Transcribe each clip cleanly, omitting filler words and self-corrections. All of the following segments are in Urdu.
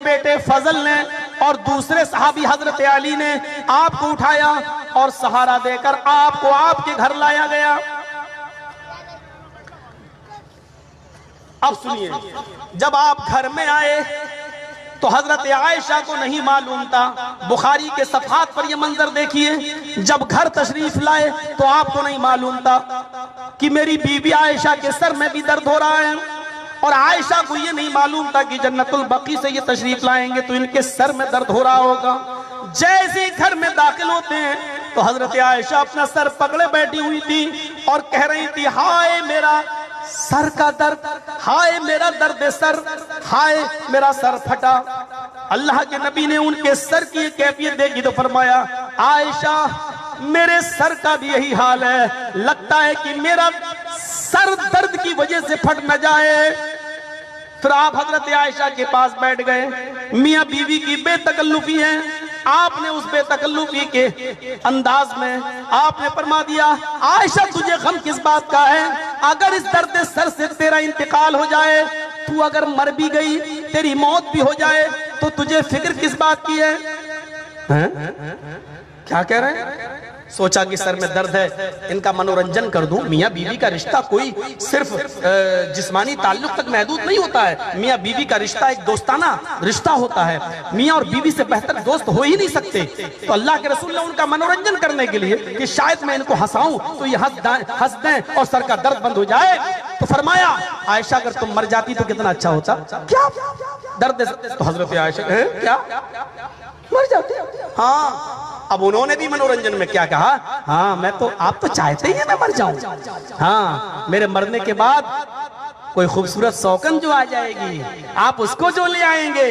بیٹے فضل نے اور دوسرے صحابی حضرت علی نے آپ کو اٹھایا اور سہارا دے کر آپ کو آپ کے گھر لایا گیا۔ اب سنیے، جب آپ گھر میں آئے تو حضرت عائشہ کو نہیں معلوم تھا۔ بخاری کے صفحات پر یہ منظر دیکھیے، جب گھر تشریف لائے تو آپ کو نہیں معلوم تھا کہ میری بیوی عائشہ کے سر میں بھی درد ہو رہا ہے، اور عائشہ کو یہ نہیں معلوم تھا کہ جنت البقیع سے یہ تشریف لائیں گے تو ان کے سر میں درد ہو رہا ہوگا۔ جیسے ہی گھر میں داخل ہوتے ہیں تو حضرت عائشہ اپنا سر پکڑے بیٹھی ہوئی تھی اور کہہ رہی تھی، ہائے میرا سر کا درد، ہائے میرا درد سر، ہائے میرا سر پھٹا۔ اللہ کے نبی نے ان کے سر کی کیفیت دیکھی تو فرمایا، عائشہ میرے سر کا بھی یہی حال ہے، لگتا ہے کہ میرا سر درد کی وجہ سے پھٹ نہ جائے۔ پھر آپ حضرت عائشہ کے پاس بیٹھ گئے، میاں بیوی کی بے تکلفی ہے، آپ نے اس بے تکلفی کے انداز میں آپ نے فرما دیا، عائشہ تجھے غم کس بات کا ہے؟ اگر اس درد سر سے تیرا انتقال ہو جائے، تو اگر مر بھی گئی، تیری موت بھی ہو جائے، تو تجھے فکر کس بات کی ہے؟ کیا کہہ رہے ہیں؟ سوچا کہ سر میں درد ہے، ان کا منورنجن کر دوں۔ میاں بیوی کا رشتہ کوئی صرف جسمانی تعلق تک محدود نہیں ہوتا ہے، میاں بیوی کا رشتہ ایک دوستانہ رشتہ ہوتا ہے، میاں اور بیوی سے بہتر دوست ہو ہی نہیں سکتے۔ تو اللہ کے رسول نے ان کا منورنجن کرنے کے لیے کہ شاید میں ان کو ہنساؤں تو یہ ہنس دیں اور سر کا درد بند ہو جائے، تو فرمایا، عائشہ اگر تم مر جاتی تو کتنا اچھا ہوتا۔ کیا درد؟ تو حضرت عائشہ کیا مر جاتی؟ ہاں۔ اب انہوں نے بھی منورنجن میں کیا کہا، ہاں میں تو، آپ تو چاہتے ہی ہیں میں مر جاؤں، ہاں میرے مرنے کے بعد کوئی خوبصورت سوکن جو آ جائے گی، آپ اس کو جو لے آئیں گے،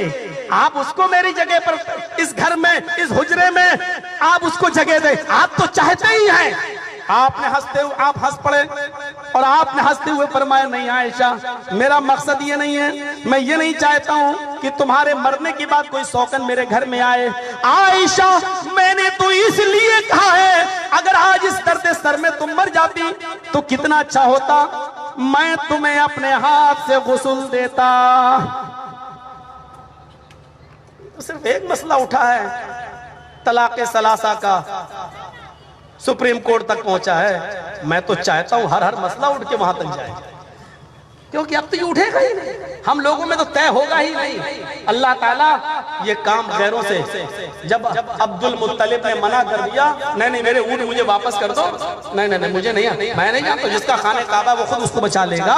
آپ اس کو میری جگہ پر اس گھر میں اس حجرے میں آپ اس کو جگہ دیں، آپ تو چاہتے ہی ہیں۔ آپ نے ہنستے ہوئے آپ ہنس پڑے اور آپ نے ہنستے ہوئے فرمایا، نہیں عائشہ میرا مقصد یہ نہیں ہے، میں یہ نہیں چاہتا ہوں کہ تمہارے مرنے کے بعد کوئی سوکن میرے گھر میں آئے۔ عائشہ میں نے تو اس لیے کہا ہے، اگر آج اس درد سر میں تم مر جاتی تو کتنا اچھا ہوتا، میں تمہیں اپنے ہاتھ سے غسل دیتا۔ صرف ایک مسئلہ اٹھا ہے، طلاق ثلاثہ کا، سپریم کورٹ تک پہنچا ہے۔ میں تو چاہتا ہوں ہر مسئلہ اٹھ کے وہاں تک جائے، کیونکہ اب تو یہ اٹھے گا ہی نہیں، ہم لوگوں میں تو طے ہوگا ہی نہیں۔ اللہ تعالیٰ یہ کام غیروں سے، جب عبد المطلب نے منع کر دیا، نہیں میرے اونٹ مجھے واپس کر دو، نہیں مجھے نہیں، میں نہیں جانتا، جس کا خانہ کعبہ وہ خود اس کو بچا لے گا،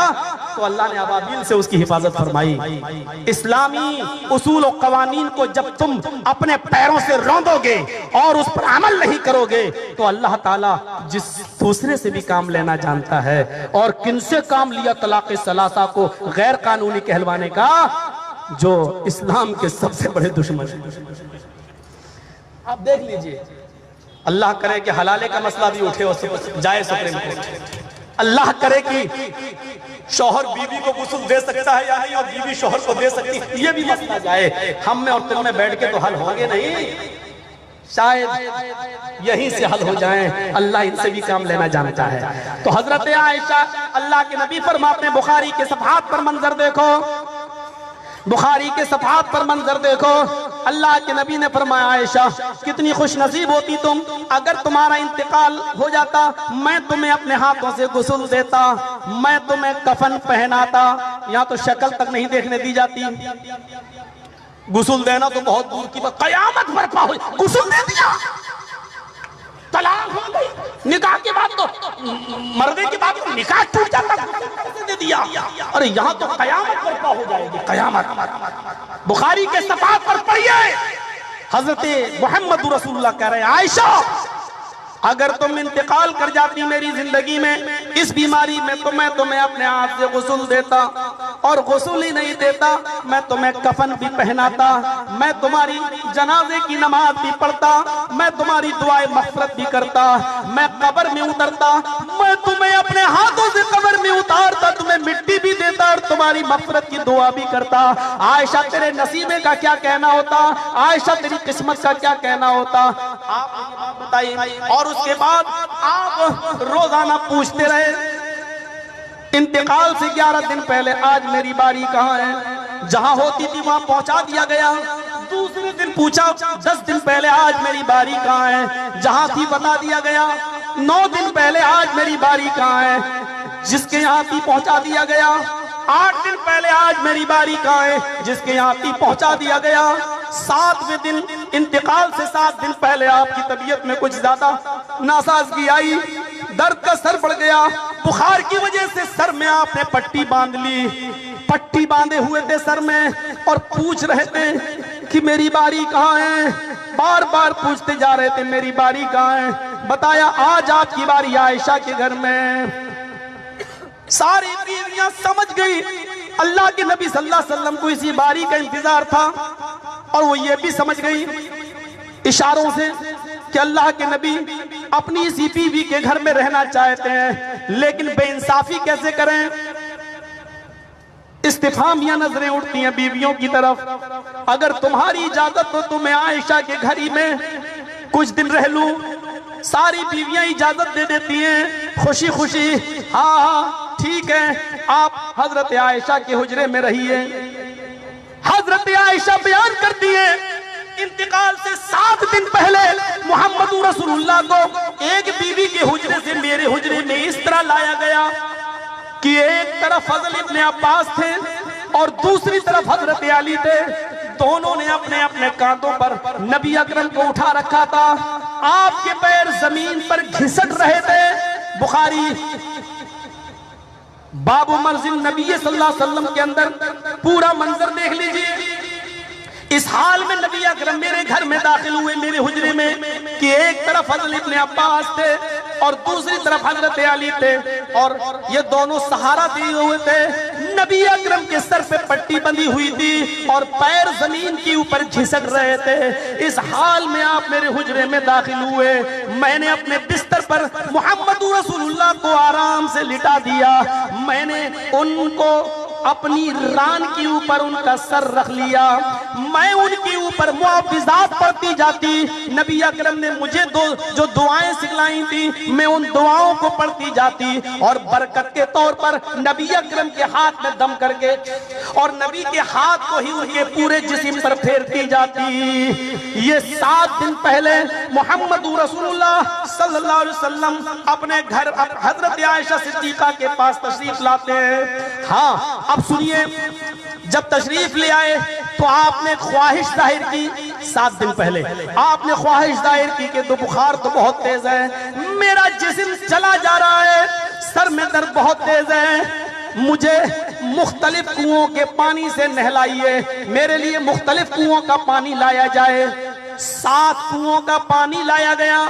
تو اللہ نے ابابیل سے اس کی حفاظت فرمائی۔ اسلامی اصول و قوانین کو جب تم اپنے پیروں سے روندو گے اور اس پر عمل نہیں کرو گے تو اللہ تعالیٰ جس دوسرے سے بھی کام لینا جانتا ہے، اور کن سے کام لیا طلاق ثلاثہ کو غیر قانونی کہلوانے کا، جو اسلام کے سب سے بڑے دشمن ہیں۔ آپ دیکھ لیجئے، اللہ کرے کہ حلالے کا مسئلہ بھی اٹھے اور جائے سپریم کورٹ، اللہ کرے کہ شوہر بیوی کو غسل دے سکتا ہے یا نہیں اور بیوی شوہر کو دے سکتی، یہ بھی مسئلہ جائے، ہم میں اور تم میں بیٹھ کے تو حل ہوں گے نہیں، شاید یہیں سے حل ہو جائیں، اللہ ان سے بھی کام لینا جانتا ہے۔ تو حضرت عائشہ، اللہ کے نبی فرماتے ہیں، بخاری کے صفحات پر منظر دیکھو، بخاری کے صفحات پر منظر دیکھو، اللہ کے نبی نے فرمایا، عائشہ کتنی خوش نصیب ہوتی تم، اگر تمہارا انتقال ہو جاتا میں تمہیں اپنے ہاتھوں سے غسل دیتا، میں تمہیں کفن پہناتا، یہاں تو شکل تک نہیں دیکھنے دی جاتی، غسل دینا تو بہت دور کی بات، قیامت برپا ہوئی، غسل دے دیا، طلاق ہو گئی، نکاح کے بعد تو مرنے کے بعد تو نکاح ٹوٹ جاتا، دے دیا، اور یہاں تو قیامت برپا ہو جائے گی، قیامت۔ بخاری کے صفحات پر پڑھیے، حضرت محمد رسول اللہ کہہ رہے ہیں، عائشہ اگر تم انتقال کر جاتی میری زندگی میں اس بیماری میں تو میں تمہیں اپنے ہاتھ سے غسل دیتا، اور غسل ہی نہیں دیتا میں تمہیں کفن بھی پہناتا، میں تمہاری جنازے کی نماز بھی پڑھتا، میں تمہاری دعائے مغفرت بھی کرتا، میں قبر میں اترتا، میں تمہیں اپنے ہاتھوں سے قبر میں اتارتا، تمہیں مٹی بھی دیتا اور تمہاری مغفرت کی دعا بھی کرتا۔ عائشہ تیرے نصیبے کا کیا کہنا ہوتا، عائشہ تیری قسمت کا کیا کہنا ہوتا، آپ بتائیے۔ اور اس کے بعد آپ روزانہ پوچھتے رہے، انتقال سے 11 دن پہلے آج میری باری کہاں ہے، جہاں ہوتی تھی وہاں پہنچا دیا گیا. دوسرے دن پوچھا 10 دن پہلے آج میری باری کہاں ہے؟ جہاں تھی بتا دیا گیا. 9 دن پہلے آج میری باری کہاں ہے؟ جس کے یہاں تھی پہنچا دیا گیا. 8 دن پہلے آج میری باری کہاں ہے؟ جس کے یہاں تھی پہنچا دیا گیا. 7ویں دن انتقال سے 7 دن پہلے آپ کی طبیعت میں کچھ زیادہ ناسازگی آئی، درد کا سر بڑھ گیا، بخار کی وجہ سے سر میں آپ نے پٹی باندھ لی. پٹی باندھے ہوئے تھے سر میں اور پوچھ رہے تھے کہ میری باری کہاں ہے. بار بار پوچھتے جا رہے تھے میری باری کہاں ہے. بتایا آج آپ کی باری عائشہ کے گھر میں. ساری بیویاں سمجھ گئی اللہ کے نبی صلی اللہ علیہ وسلم کو اسی باری کا انتظار تھا، اور وہ یہ بھی سمجھ گئی اشاروں سے کہ اللہ کے نبی اپنی اسی بیوی کے گھر میں رہنا چاہتے ہیں، لیکن بے انصافی کیسے کریں. استفہامیہ نظریں اٹھتی ہیں بیویوں کی طرف. اگر تمہاری اجازت ہو تو میں عائشہ کے گھر ہی میں کچھ دن رہ لوں. ساری بیویاں اجازت دے دیتی ہیں خوشی خوشی. ہاں ٹھیک ہے، آپ حضرت عائشہ کے حجرے میں رہیے. حضرت عائشہ بیان کرتی ہیں انتقال سے 7 دن پہلے محمد رسول اللہ کو ایک بیوی کے حجرے سے میرے حجرے میں اس طرح لایا گیا کہ ایک طرف فضل ابن عباس تھے اور دوسری طرف حضرت علی تھے. دونوں نے اپنے اپنے کاندھوں پر نبی اکرم کو اٹھا رکھا تھا. آپ کے پیر زمین پر گھسٹ رہے تھے. بخاری باب مرضی نبی صلی اللہ علیہ وسلم کے اندر پورا منظر دیکھ لیجئے. اس حال میں نبی اکرم میرے گھر میں داخل ہوئے میرے حجرے میں کہ ایک طرف حضرت ابن عباس تھے اور دوسری طرف حضرت علی تھے، اور یہ دونوں سہارا دیے ہوئے تھے. نبی اکرم کے سر پہ پٹی بندھی ہوئی تھی اور پیر زمین کے اوپر گھسٹ رہے تھے. اس حال میں آپ میرے حجرے میں داخل ہوئے. میں نے اپنے بستر پر محمد رسول اللہ کو آرام سے لٹا دیا. میں نے ان کو اپنی ران کے اوپر ان کا سر رکھ لیا. میں ان کے اوپر معوذات پڑھتی جاتی. نبی اکرم نے مجھے جو دعائیں سکھلائی تھی میں ان دعاؤں کو پڑھتی جاتی اور برکت کے طور پر نبی اکرم کے ہاتھ میں دم کر کے اور نبی کے ہاتھ کو ہی ان کے پورے جسم پر پھیرتی جاتی. یہ 7 دن پہلے محمد رسول اللہ صلی اللہ علیہ وسلم اپنے گھر حضرت عائشہ صدیقہ کے پاس تشریف لاتے ہیں. ہاں اب سنیے، جب تشریف لے آئے تو آپ نے خواہش ظاہر کی. 7 دن پہلے آپ نے خواہش ظاہر کی کہ تو بخار تو بہت تیز ہے، میرا جسم چلا جا رہا ہے، سر میں درد بہت تیز ہے، مجھے مختلف کنووں کے پانی سے نہلائیے. میرے لیے مختلف کنووں کا پانی لایا جائے. 7 کنووں کا پانی لایا گیا.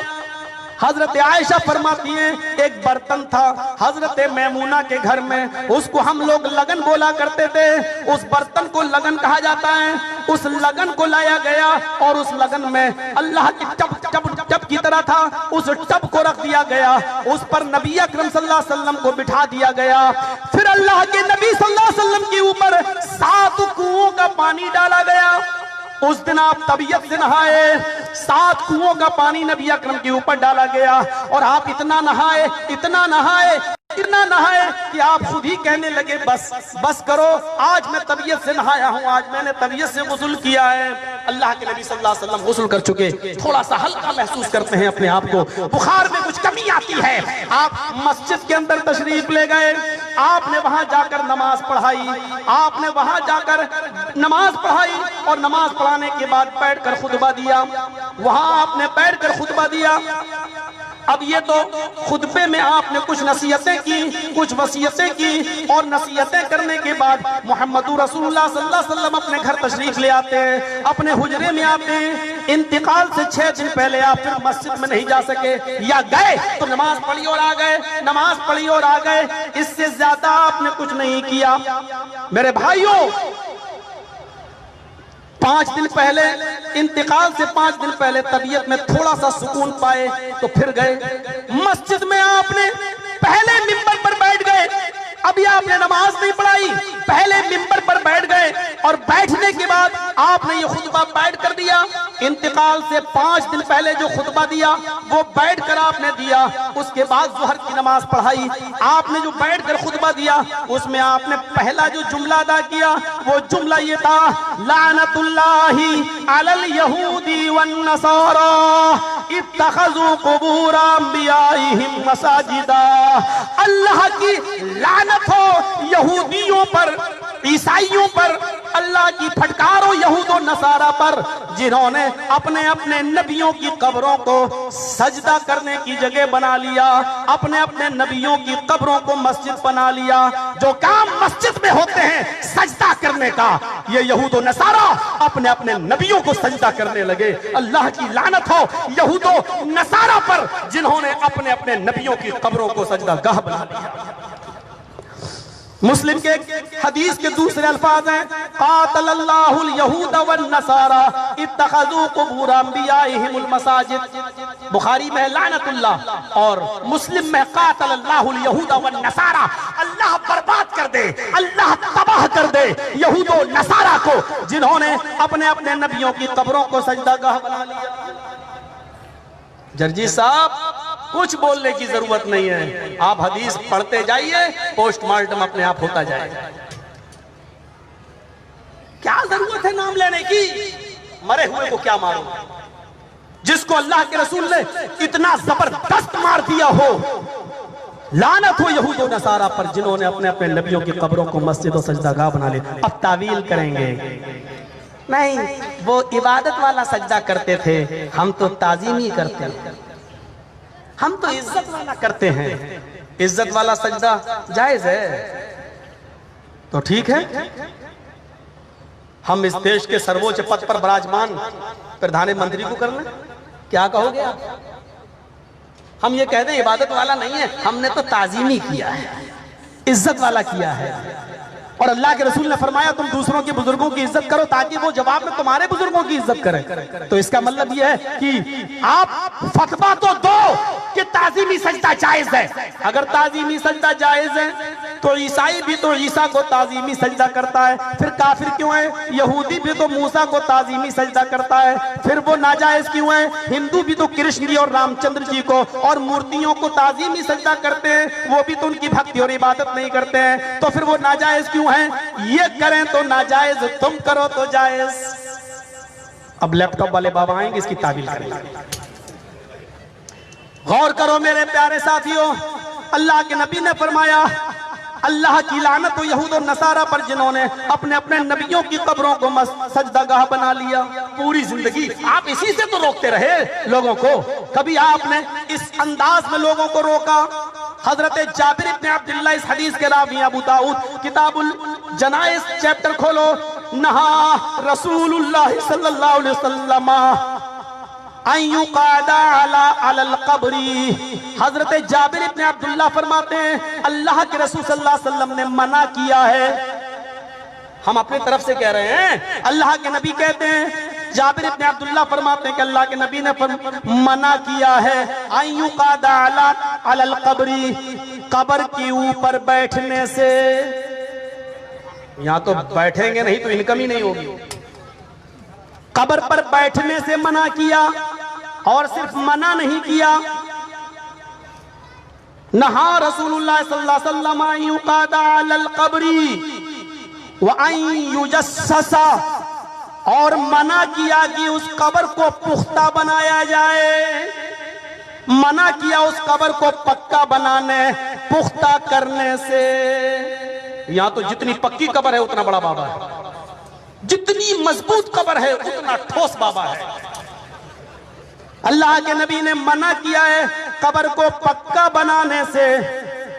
حضرت عائشہ فرماتی ہیں ایک برتن تھا حضرت میمونہ کے گھر میں، اس کو ہم لوگ لگن بولا کرتے تھے. اس برتن کو لگن کہا جاتا ہے. اس لگن کو لایا گیا اور اس لگن میں اللہ کی ٹب کی طرح تھا، اس ٹب کو رکھ دیا گیا. اس پر نبی اکرم صلی اللہ علیہ وسلم کو بٹھا دیا گیا. پھر اللہ کے نبی صلی اللہ علیہ وسلم کے اوپر 7 کنووں کا پانی ڈالا گیا. اس دن آپ طبیعت سے نہائے. 7 کنووں کا پانی نبی اکرم کے اوپر ڈالا گیا اور آپ اتنا نہائے اتنا نہائے اتنا نہائے کہ آپ خود ہی کہنے لگے بس کرو، آج میں طبیعت سے نہایا ہوں، آج میں نے طبیعت سے غسل کیا ہے. اللہ کے نبی صلی اللہ علیہ وسلم غسل کر چکے، تھوڑا سا ہلکا محسوس کرتے ہیں اپنے آپ کو، بخار میں کچھ کمی آتی ہے. آپ مسجد کے اندر تشریف لے گئے. آپ نے وہاں جا کر نماز پڑھائی. آپ نے وہاں جا کر نماز پڑھائی اور نماز پڑھانے کے بعد بیٹھ کر خطبہ دیا. وہاں آپ نے بیٹھ کر خطبہ دیا. اب یہ تو خطبے میں آپ نے کچھ نصیحتیں کی، کچھ وصیتیں کی، اور نصیحتیں کرنے کے بعد محمد رسول اللہ صلی اللہ علیہ وسلم اپنے گھر تشریف لے آتے ہیں، اپنے حجرے میں آتے ہیں. انتقال سے 6 دن پہلے آپ پھر مسجد میں نہیں جا سکے، یا گئے تو نماز پڑھی اور آ گئے، نماز پڑھی اور آ گئے. اس سے زیادہ آپ نے کچھ نہیں کیا. میرے بھائیوں، 5 دن پہلے انتقال سے 5 دن پہلے طبیعت میں تھوڑا سا سکون پائے تو پھر گئے مسجد میں. آپ نے پہلے منبر پر بیٹھ گئے، ابھی آپ نے نماز نہیں پڑھائی، پہلے منبر پر بیٹھ گئے اور بیٹھنے کے بعد آپ نے یہ خطبہ بیٹھ کر دیا. انتقال سے 5 دن پہلے جو خطبہ دیا وہ بیٹھ کر آپ نے دیا. اس کے بعد ظہر کی نماز پڑھائی. آپ نے جو بیٹھ کر خطبہ دیا اس میں آپ نے پہلا جو جملہ ادا کیا وہ جملہ یہ تھا لعنت اللہ علی الیہود والنصارى اتخذوا قبور انبیائہم مساجدا. اللہ کی لعنت ہو یہودیوں پر، عیسائیوں پر، اللہ کی پھٹکارو یہود و نصارہ پر، جنہوں نے اپنے اپنے نبیوں کی قبروں کو سجدہ کرنے کی جگہ بنا لیا، اپنے اپنے نبیوں کی قبروں کو مسجد بنا لیا. جو کام مسجد میں ہوتے ہیں سجدہ کرنے کا، یہ یہود و نصارہ اپنے اپنے نبیوں کو سجدہ کرنے لگے. اللہ کی لعنت ہو یہود و نصارہ پر، جنہوں نے اپنے اپنے نبیوں کی قبروں کو سجدہ گاہ بنا لیا. مسلم کے حدیث کے دوسرے الفاظ ہیں قاتل اللہ الیہود والنصارى اتخذوا قبور انبیائہم المساجد. بخاری میں لعنت اللہ اور مسلم میں قاتل اللہ الیہود والنصارى. اللہ برباد کر دے، اللہ تباہ کر دے یہود و نصارہ کو، جنہوں نے اپنے اپنے نبیوں کی قبروں کو سجدہ گاہ بنا لیا. جرجی صاحب کچھ بولنے کی ضرورت نہیں ہے، آپ حدیث پڑھتے جائیے، پوسٹ مارٹم اپنے آپ ہوتا جائے گا. کیا ضرورت ہے نام لینے کی؟ مرے ہوئے کو کیا مارو؟ جس کو اللہ کے رسول نے اتنا زبردست مار دیا ہو. لعنت ہو یہود و نصارہ پر، جنہوں نے اپنے اپنے نبیوں کی قبروں کو مسجد و سجدہ گاہ بنا لے. اب تعویل کریں گے نہیں وہ عبادت والا سجدہ کرتے تھے، ہم تو تعظیمی کرتے ہیں، ہم تو عزت والا کرتے ہیں. عزت والا سجدہ جائز ہے تو ٹھیک ہے. ہم اس دیش کے سرووچ پد پر براجمان پردھان منتری کو کر لیں، کیا کہو گے آپ؟ ہم یہ کہہ دیں عبادت والا نہیں ہے، ہم نے تو تعظیمی کیا ہے، عزت والا کیا ہے. اور اللہ کے رسول نے فرمایا تم دوسروں کے بزرگوں کی عزت کرو تاکہ وہ جواب میں تمہارے بزرگوں کی عزت کریں. تو اس کا مطلب یہ ہے کہ آپ فتویٰ تو دو کہ تعظیمی سجدہ جائز ہے. اگر تعظیمی سجدہ جائز ہے تو عیسائی بھی تو عیسیٰ کو تعظیمی سجدہ کرتا ہے، پھر کافر کیوں ہے؟ یہودی بھی تو موسیٰ کو تعظیمی سجدہ کرتا ہے، پھر وہ ناجائز کیوں ہے؟ ہندو بھی تو کرشن جی اور رام چندر جی کو اور مورتیوں کو تعظیمی سجدہ کرتے ہیں، وہ بھی تو ان کی بھکتی اور عبادت نہیں کرتے ہیں، تو پھر وہ ناجائز کیوں ہیں؟ یہ کریں تو ناجائز، تم کرو تو جائز. اب لیپ ٹاپ والے بابا آئیں گے، اس کی تعویل کریں گے. غور کرو میرے پیارے ساتھیوں، اللہ کے نبی نے فرمایا اللہ کی لعنت ہو یہود و نصارہ پر، جنہوں نے اپنے اپنے نبیوں کی قبروں کو سجدہ گاہ بنا لیا. پوری زندگی آپ اسی سے تو روکتے رہے لوگوں کو، کبھی آپ نے اس انداز میں لوگوں کو روکا؟ حضرت جابر ابن عبداللہ اس حدیث کے راوی ابو داؤد کتاب الجنائز چیپٹر کھولو. نہا رسول اللہ صلی اللہ علیہ وسلم ان یقعد علی القبر. حضرت جابر ابن عبداللہ فرماتے ہیں اللہ کے رسول صلی اللہ علیہ وسلم نے منع کیا ہے. ہم اپنی طرف سے کہہ رہے ہیں، اللہ کے نبی کہتے ہیں، جابر ابن عبداللہ فرماتے ہیں کہ اللہ کے نبی نے منع کیا ہے ان یقعد علی القبر، قبر کے اوپر بیٹھنے سے. یہاں تو بیٹھیں گے نہیں تو انکم ہی نہیں ہوگی. قبر پر بیٹھنے سے منع کیا، اور صرف منع نہیں کیا، نہا رسول اللہ صلی اللہ علیہ وسلم ان یقعد علی القبر وان یجسس، اور منع کیا کہ اس قبر کو پختہ بنایا جائے. منع کیا اس قبر کو پکا بنانے، پختہ کرنے سے. یہاں تو جتنی پکی قبر ہے اتنا بڑا بابا ہے، جتنی مضبوط قبر ہے اتنا ٹھوس بابا ہے. اللہ کے نبی نے منع کیا ہے قبر کو پکا بنانے سے.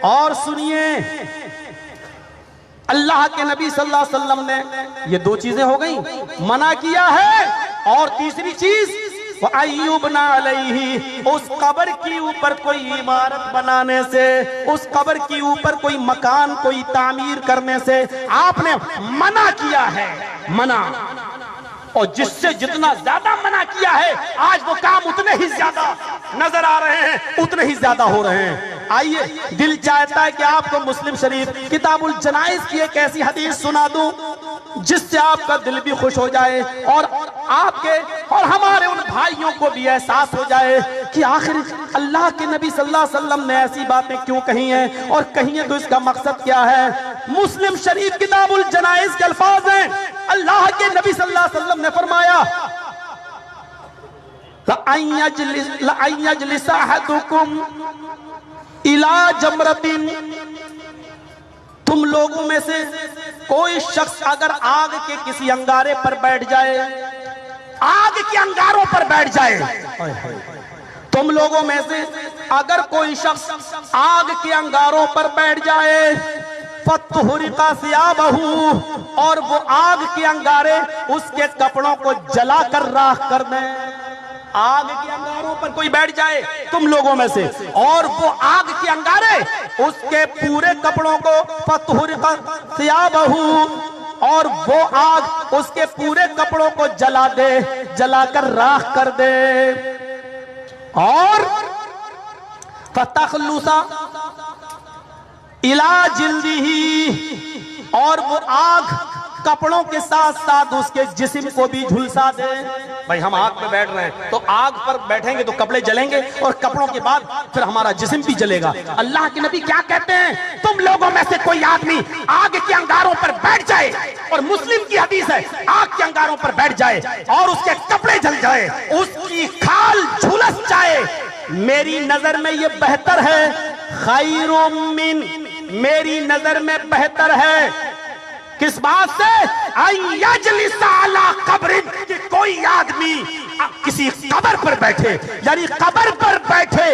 اور سنیے اللہ کے نبی صلی اللہ علیہ وسلم نے یہ دو چیزیں ہو گئیں، منع کیا ہے، اور تیسری چیز وَأَيُّبْنَ عَلَيْهِ، اس قبر کی اوپر کوئی عمارت بنانے سے، اس قبر کی اوپر کوئی مکان کوئی تعمیر کرنے سے آپ نے منع کیا ہے. منع، اور جس سے جتنا زیادہ منع کیا ہے آج وہ کام اتنے ہی زیادہ نظر آ رہے ہیں، اتنے ہی زیادہ ہو رہے ہیں. آئیے دل چاہتا ہے کہ آپ کو مسلم شریف کتاب الجنائز کی ایک ایسی حدیث سنا دوں جس سے آپ کا دل بھی خوش ہو جائے اور آپ کے اور ہمارے ان بھائیوں کو بھی احساس ہو جائے کہ آخر اللہ کے نبی صلی اللہ علیہ وسلم نے ایسی باتیں کیوں کہی ہیں اور کہی ہیں تو اس کا مقصد کیا ہے۔ مسلم شریف کتاب الجنائز کے الفاظ ہیں، اللہ کے نبی صلی اللہ علیہ وسلم نے فرمایا لَأَن يَجْلِسَ أَحَدُكُمْ إِلَى جَمْرَةٍ، تم لوگوں میں سے کوئی شخص اگر آگ کے کسی انگارے پر بیٹھ جائے، آگ کے انگاروں پر بیٹھ جائے، تم لوگوں میں سے اگر کوئی شخص آگ کے انگاروں پر بیٹھ جائے فَتُحْرِقَ ثِيَابَهُ، اور وہ آگ کے انگارے اس کے کپڑوں کو جلا کر راکھ کر دیں۔ آگ کے انگاروں پر کوئی بیٹھ جائے تم لوگوں میں سے اور وہ آگ کے انگارے اس کے پورے کپڑوں کو فَتُحْرِقَ ثِيَابَهُ، اور وہ آگ اس کے پورے کپڑوں کو جلا دے، جلا کر راکھ کر دے، اور فَتَخْلُصَ إِلَى جِلْدِهِ، اور وہ آگ کپڑوں کے ساتھ ساتھ اس کے جسم کو بھی جھلسا دے۔ بھائی ہم آگ پہ بیٹھ رہے ہیں تو آگ پر بیٹھیں گے تو کپڑے جلیں گے اور کپڑوں کے بعد پھر ہمارا جسم بھی جلے گا۔ اللہ کے نبی کیا کہتے ہیں؟ تم لوگوں میں سے کوئی آدمی آگ کے انگاروں پر بیٹھ جائے، اور مسلم کی حدیث ہے، آگ کے انگاروں پر بیٹھ جائے اور اس کے کپڑے جل جائے، اس کی کھال جھلس جائے، میری نظر میں یہ بہتر ہے، خیر من، میری نظر میں بہتر ہے کس بات سے؟ ان یجلس علی قبر، کہ کوئی آدمی کسی قبر پر بیٹھے، یعنی قبر پر بیٹھے،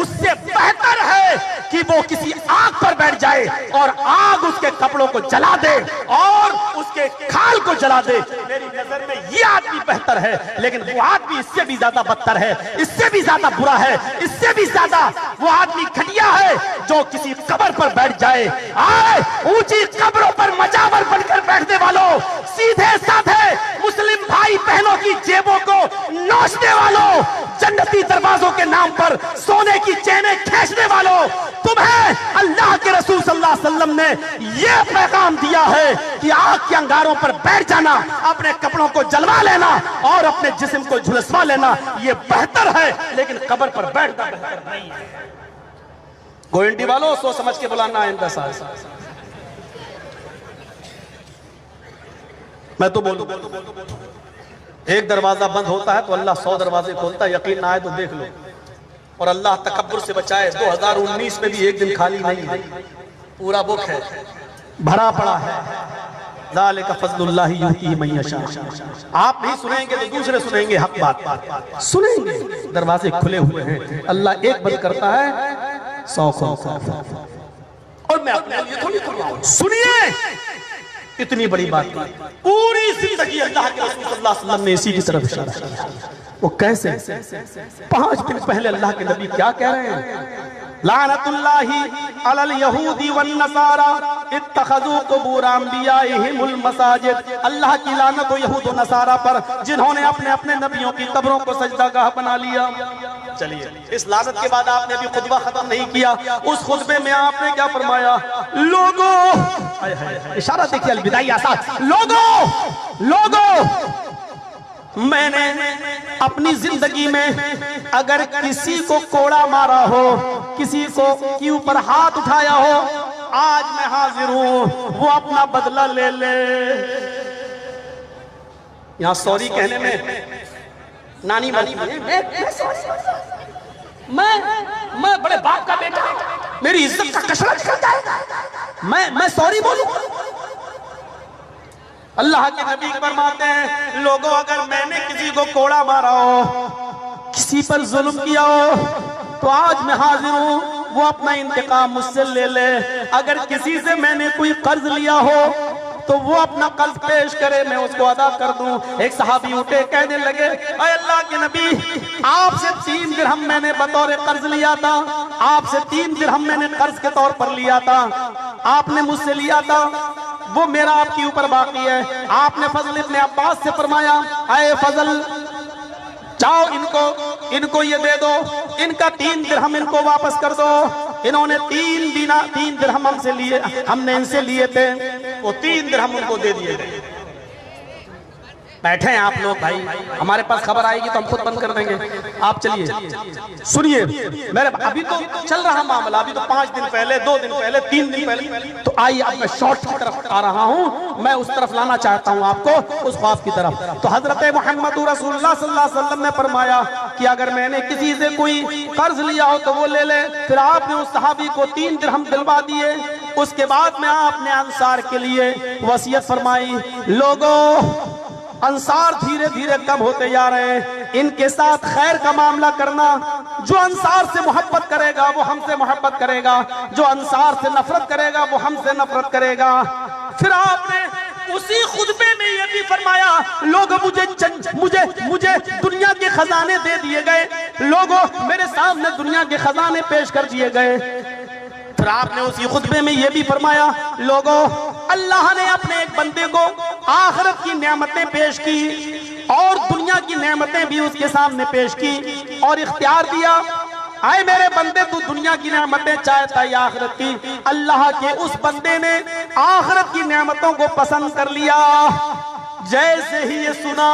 اس سے بہتر ہے کہ وہ کسی آگ پر بیٹھ جائے اور آگ اس کے کپڑوں کو جلا دے اور اس کے کھال کو جلا دے۔ میری نظر میں یہ آدمی بہتر ہے، لیکن وہ آدمی اس سے بھی زیادہ بدتر ہے، اس سے بھی زیادہ برا ہے، اس سے بھی زیادہ وہ آدمی گھٹیا ہے جو کسی قبر پر بیٹھ جائے۔ آئے اونچی قبروں پر مجاور بن کر بیٹھنے والوں، سیدھے سادھے مسلم بھائی بہنوں کی جیبوں کو نوچنے والوں، جنتی دروازوں کے نام پر سونے کی چینیں کھینچنے والوں، تمہیں اللہ کے رسول صلی اللہ علیہ وسلم نے یہ پیغام دیا ہے کہ آگ کے انگاروں پر بیٹھ جانا، اپنے کپڑوں کو جلوا لینا اور اپنے جسم کو جھلسوا لینا یہ بہتر ہے، لیکن قبر پر بیٹھنا بہتر نہیں ہے۔ گوئنڈی والوں سوچ سمجھ کے بلانا آئندہ سال۔ میں تو بولوں ایک دروازہ بند ہوتا ہے تو اللہ 100 دروازے کھولتا ہے، یقین نہ آئے تو دیکھ لو، اور اللہ تکبر سے بچائے۔ 2019 میں بھی ایک دن خالی نہیں ہے، پورا بک ہے، بھرا پڑا ہے۔ ذالک فضل اللہ یؤتیہ من یشاء۔ آپ نہیں سنیں گے تو دوسرے سنیں گے، حق بات سنیں گے۔ دروازے کھلے ہوئے ہیں، اللہ ایک بند کرتا ہے 100 کھولتا ہے۔ اور میں اپنے لیے تھوڑی کرواؤں، سنیے اتنی بڑی بات، پوری زندگی اللہ کے رسول صلی اللہ علیہ وسلم نے اسی کی طرف اشارہ کیا۔ وہ کیسے؟ 5 دن پہلے اللہ کے نبی کیا کہہ رہے ہیں؟ لعنت اللہ علی الیہود والنصارى اتخذوا قبور انبیائہم المساجد، اللہ کی لعنت ہو یہود و نصارہ پر جنہوں نے اپنے اپنے نبیوں کی قبروں کو سجدہ گاہ بنا لیا۔ چلیے اس لعنت کے بعد آپ نے ابھی خطبہ ختم نہیں کیا، اس خطبے میں آپ نے کیا فرمایا؟ لوگوں، اشارہ دیکھیے البدائی آساد، لوگوں میں نے اپنی زندگی میں اگر کسی کو کوڑا مارا ہو، کسی کو کے اوپر ہاتھ اٹھایا ہو، آج میں حاضر ہوں وہ اپنا بدلہ لے لے۔ یہاں سوری کہنے میں نانی بنی میں بڑے باپ کا بیٹا، میری عزت کا کچرا نکل جائے، میں سوری بولوں؟ اللہ کے نبی فرماتے ہیں لوگوں اگر میں نے کسی کو کوڑا مارا ہو، کسی پر ظلم کیا ہو، تو آج میں حاضر ہوں وہ اپنا انتقام مجھ سے لے لے۔ اگر کسی سے میں نے کوئی قرض لیا ہو تو وہ اپنا قرض پیش کرے، میں اس کو ادا کر دوں۔ ایک صحابی اٹھے کہنے لگے اے اللہ کے نبی، آپ سے 3 درہم میں نے بطور قرض لیا تھا، آپ سے 3 درہم میں نے قرض کے طور پر لیا تھا، آپ نے مجھ سے لیا تھا، وہ میرا آپ کے اوپر باقی ہے۔ آپ نے فضل ابن عباس سے فرمایا اے فضل جاؤ ان کو یہ دے دو، ان کا 3 درہم ان کو واپس کر دو۔ انہوں نے 3 درہم ہم سے لیے، ہم نے ان سے لیے تھے، وہ 3 درہم ان کو دے دیے گئے۔ بیٹھے ہیں آپ لوگ بھائی، ہمارے پاس خبر آئے گی تو ہم خود بند کر دیں گے، آپ چلیے سنیے میرے، ابھی تو چل رہا معاملہ، ابھی تو 5 دن پہلے، 2 دن پہلے، 3 دن پہلے، تو آئیے اب میں شارٹ کی طرف آ رہا ہوں، میں اس طرف لانا چاہتا ہوں آپ کو، اس خواب کی طرف۔ تو حضرت محمد رسول اللہ صلی اللہ علیہ وسلم نے فرمایا کہ اگر میں نے کسی سے کوئی قرض لیا ہو تو وہ لے لے۔ پھر آپ نے اس صحابی کو 3 درہم دلوا دیے۔ اس کے بعد میں آپ نے انصار کے لیے وصیت فرمائی، لوگوں انصار دھیرے دھیرے کم ہوتے جا رہے ہیں، ان کے ساتھ خیر کا معاملہ کرنا، جو انصار سے محبت کرے گا وہ ہم سے محبت کرے گا، جو انصار سے نفرت کرے گا وہ ہم سے نفرت کرے گا۔ پھر آپ نے اسی خطبے میں یہ بھی فرمایا، لوگوں مجھے دنیا کے خزانے دے دیے گئے، لوگوں میرے سامنے دنیا کے خزانے پیش کر دیے گئے۔ پھر آپ نے اسی خطبے میں یہ بھی فرمایا، لوگوں اللہ نے اپنے ایک بندے کو آخرت کی نعمتیں پیش کی اور دنیا کی نعمتیں بھی اس کے سامنے پیش کی اور اختیار دیا، آئے میرے بندے تو دنیا کی نعمتیں چاہتا یا آخرت کی؟ اللہ کے اس بندے نے آخرت کی نعمتوں کو پسند کر لیا۔ جیسے ہی یہ سنا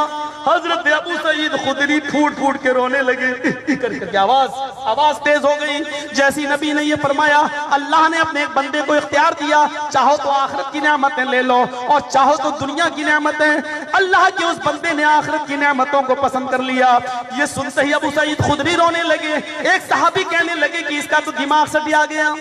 حضرت ابو سعید خدری پھوٹ پھوٹ کے رونے لگے، کر کے آواز تیز ہو گئی۔ جیسی نبی نے یہ فرمایا، اللہ نے اپنے ایک بندے کو اختیار دیا، چاہو تو آخرت کی نعمتیں لے لو اور چاہو تو دنیا کی نعمتیں۔ اللہ کے اس بندے نے آخرت کی نعمتوں کو پسند کر لیا۔ یہ سنتے ہی ابو سعید خدری رونے لگے۔ ایک صحابی کہنے لگے کہ اس کا تو دماغ سٹیا گیا،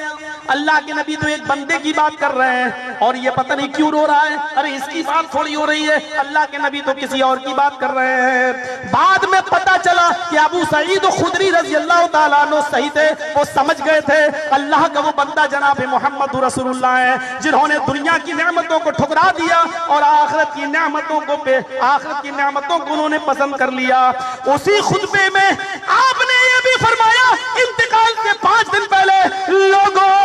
اللہ کے نبی تو ایک بندے کی بات کر رہے ہیں اور یہ پتہ نہیں کیوں رو رہا ہے، ارے اس کی بات تھوڑی ہو رہی ہے، اللہ کے نبی تو کسی اور کی بات کر رہے ہیں۔ بعد میں پتہ چلا کہ ابو سعید خدری رضی اللہ تعالیٰ عنہ صحیح تھے، وہ سمجھ گئے تھے اللہ کا وہ بندہ جناب محمد رسول اللہ ہے جنہوں نے دنیا کی نعمتوں کو ٹھکرا دیا اور آخرت کی نعمتوں کو انہوں نے پسند کر لیا۔ اسی خطبے میں آپ نے یہ بھی فرمایا، انتقال کے 5 دن پہلے، لوگوں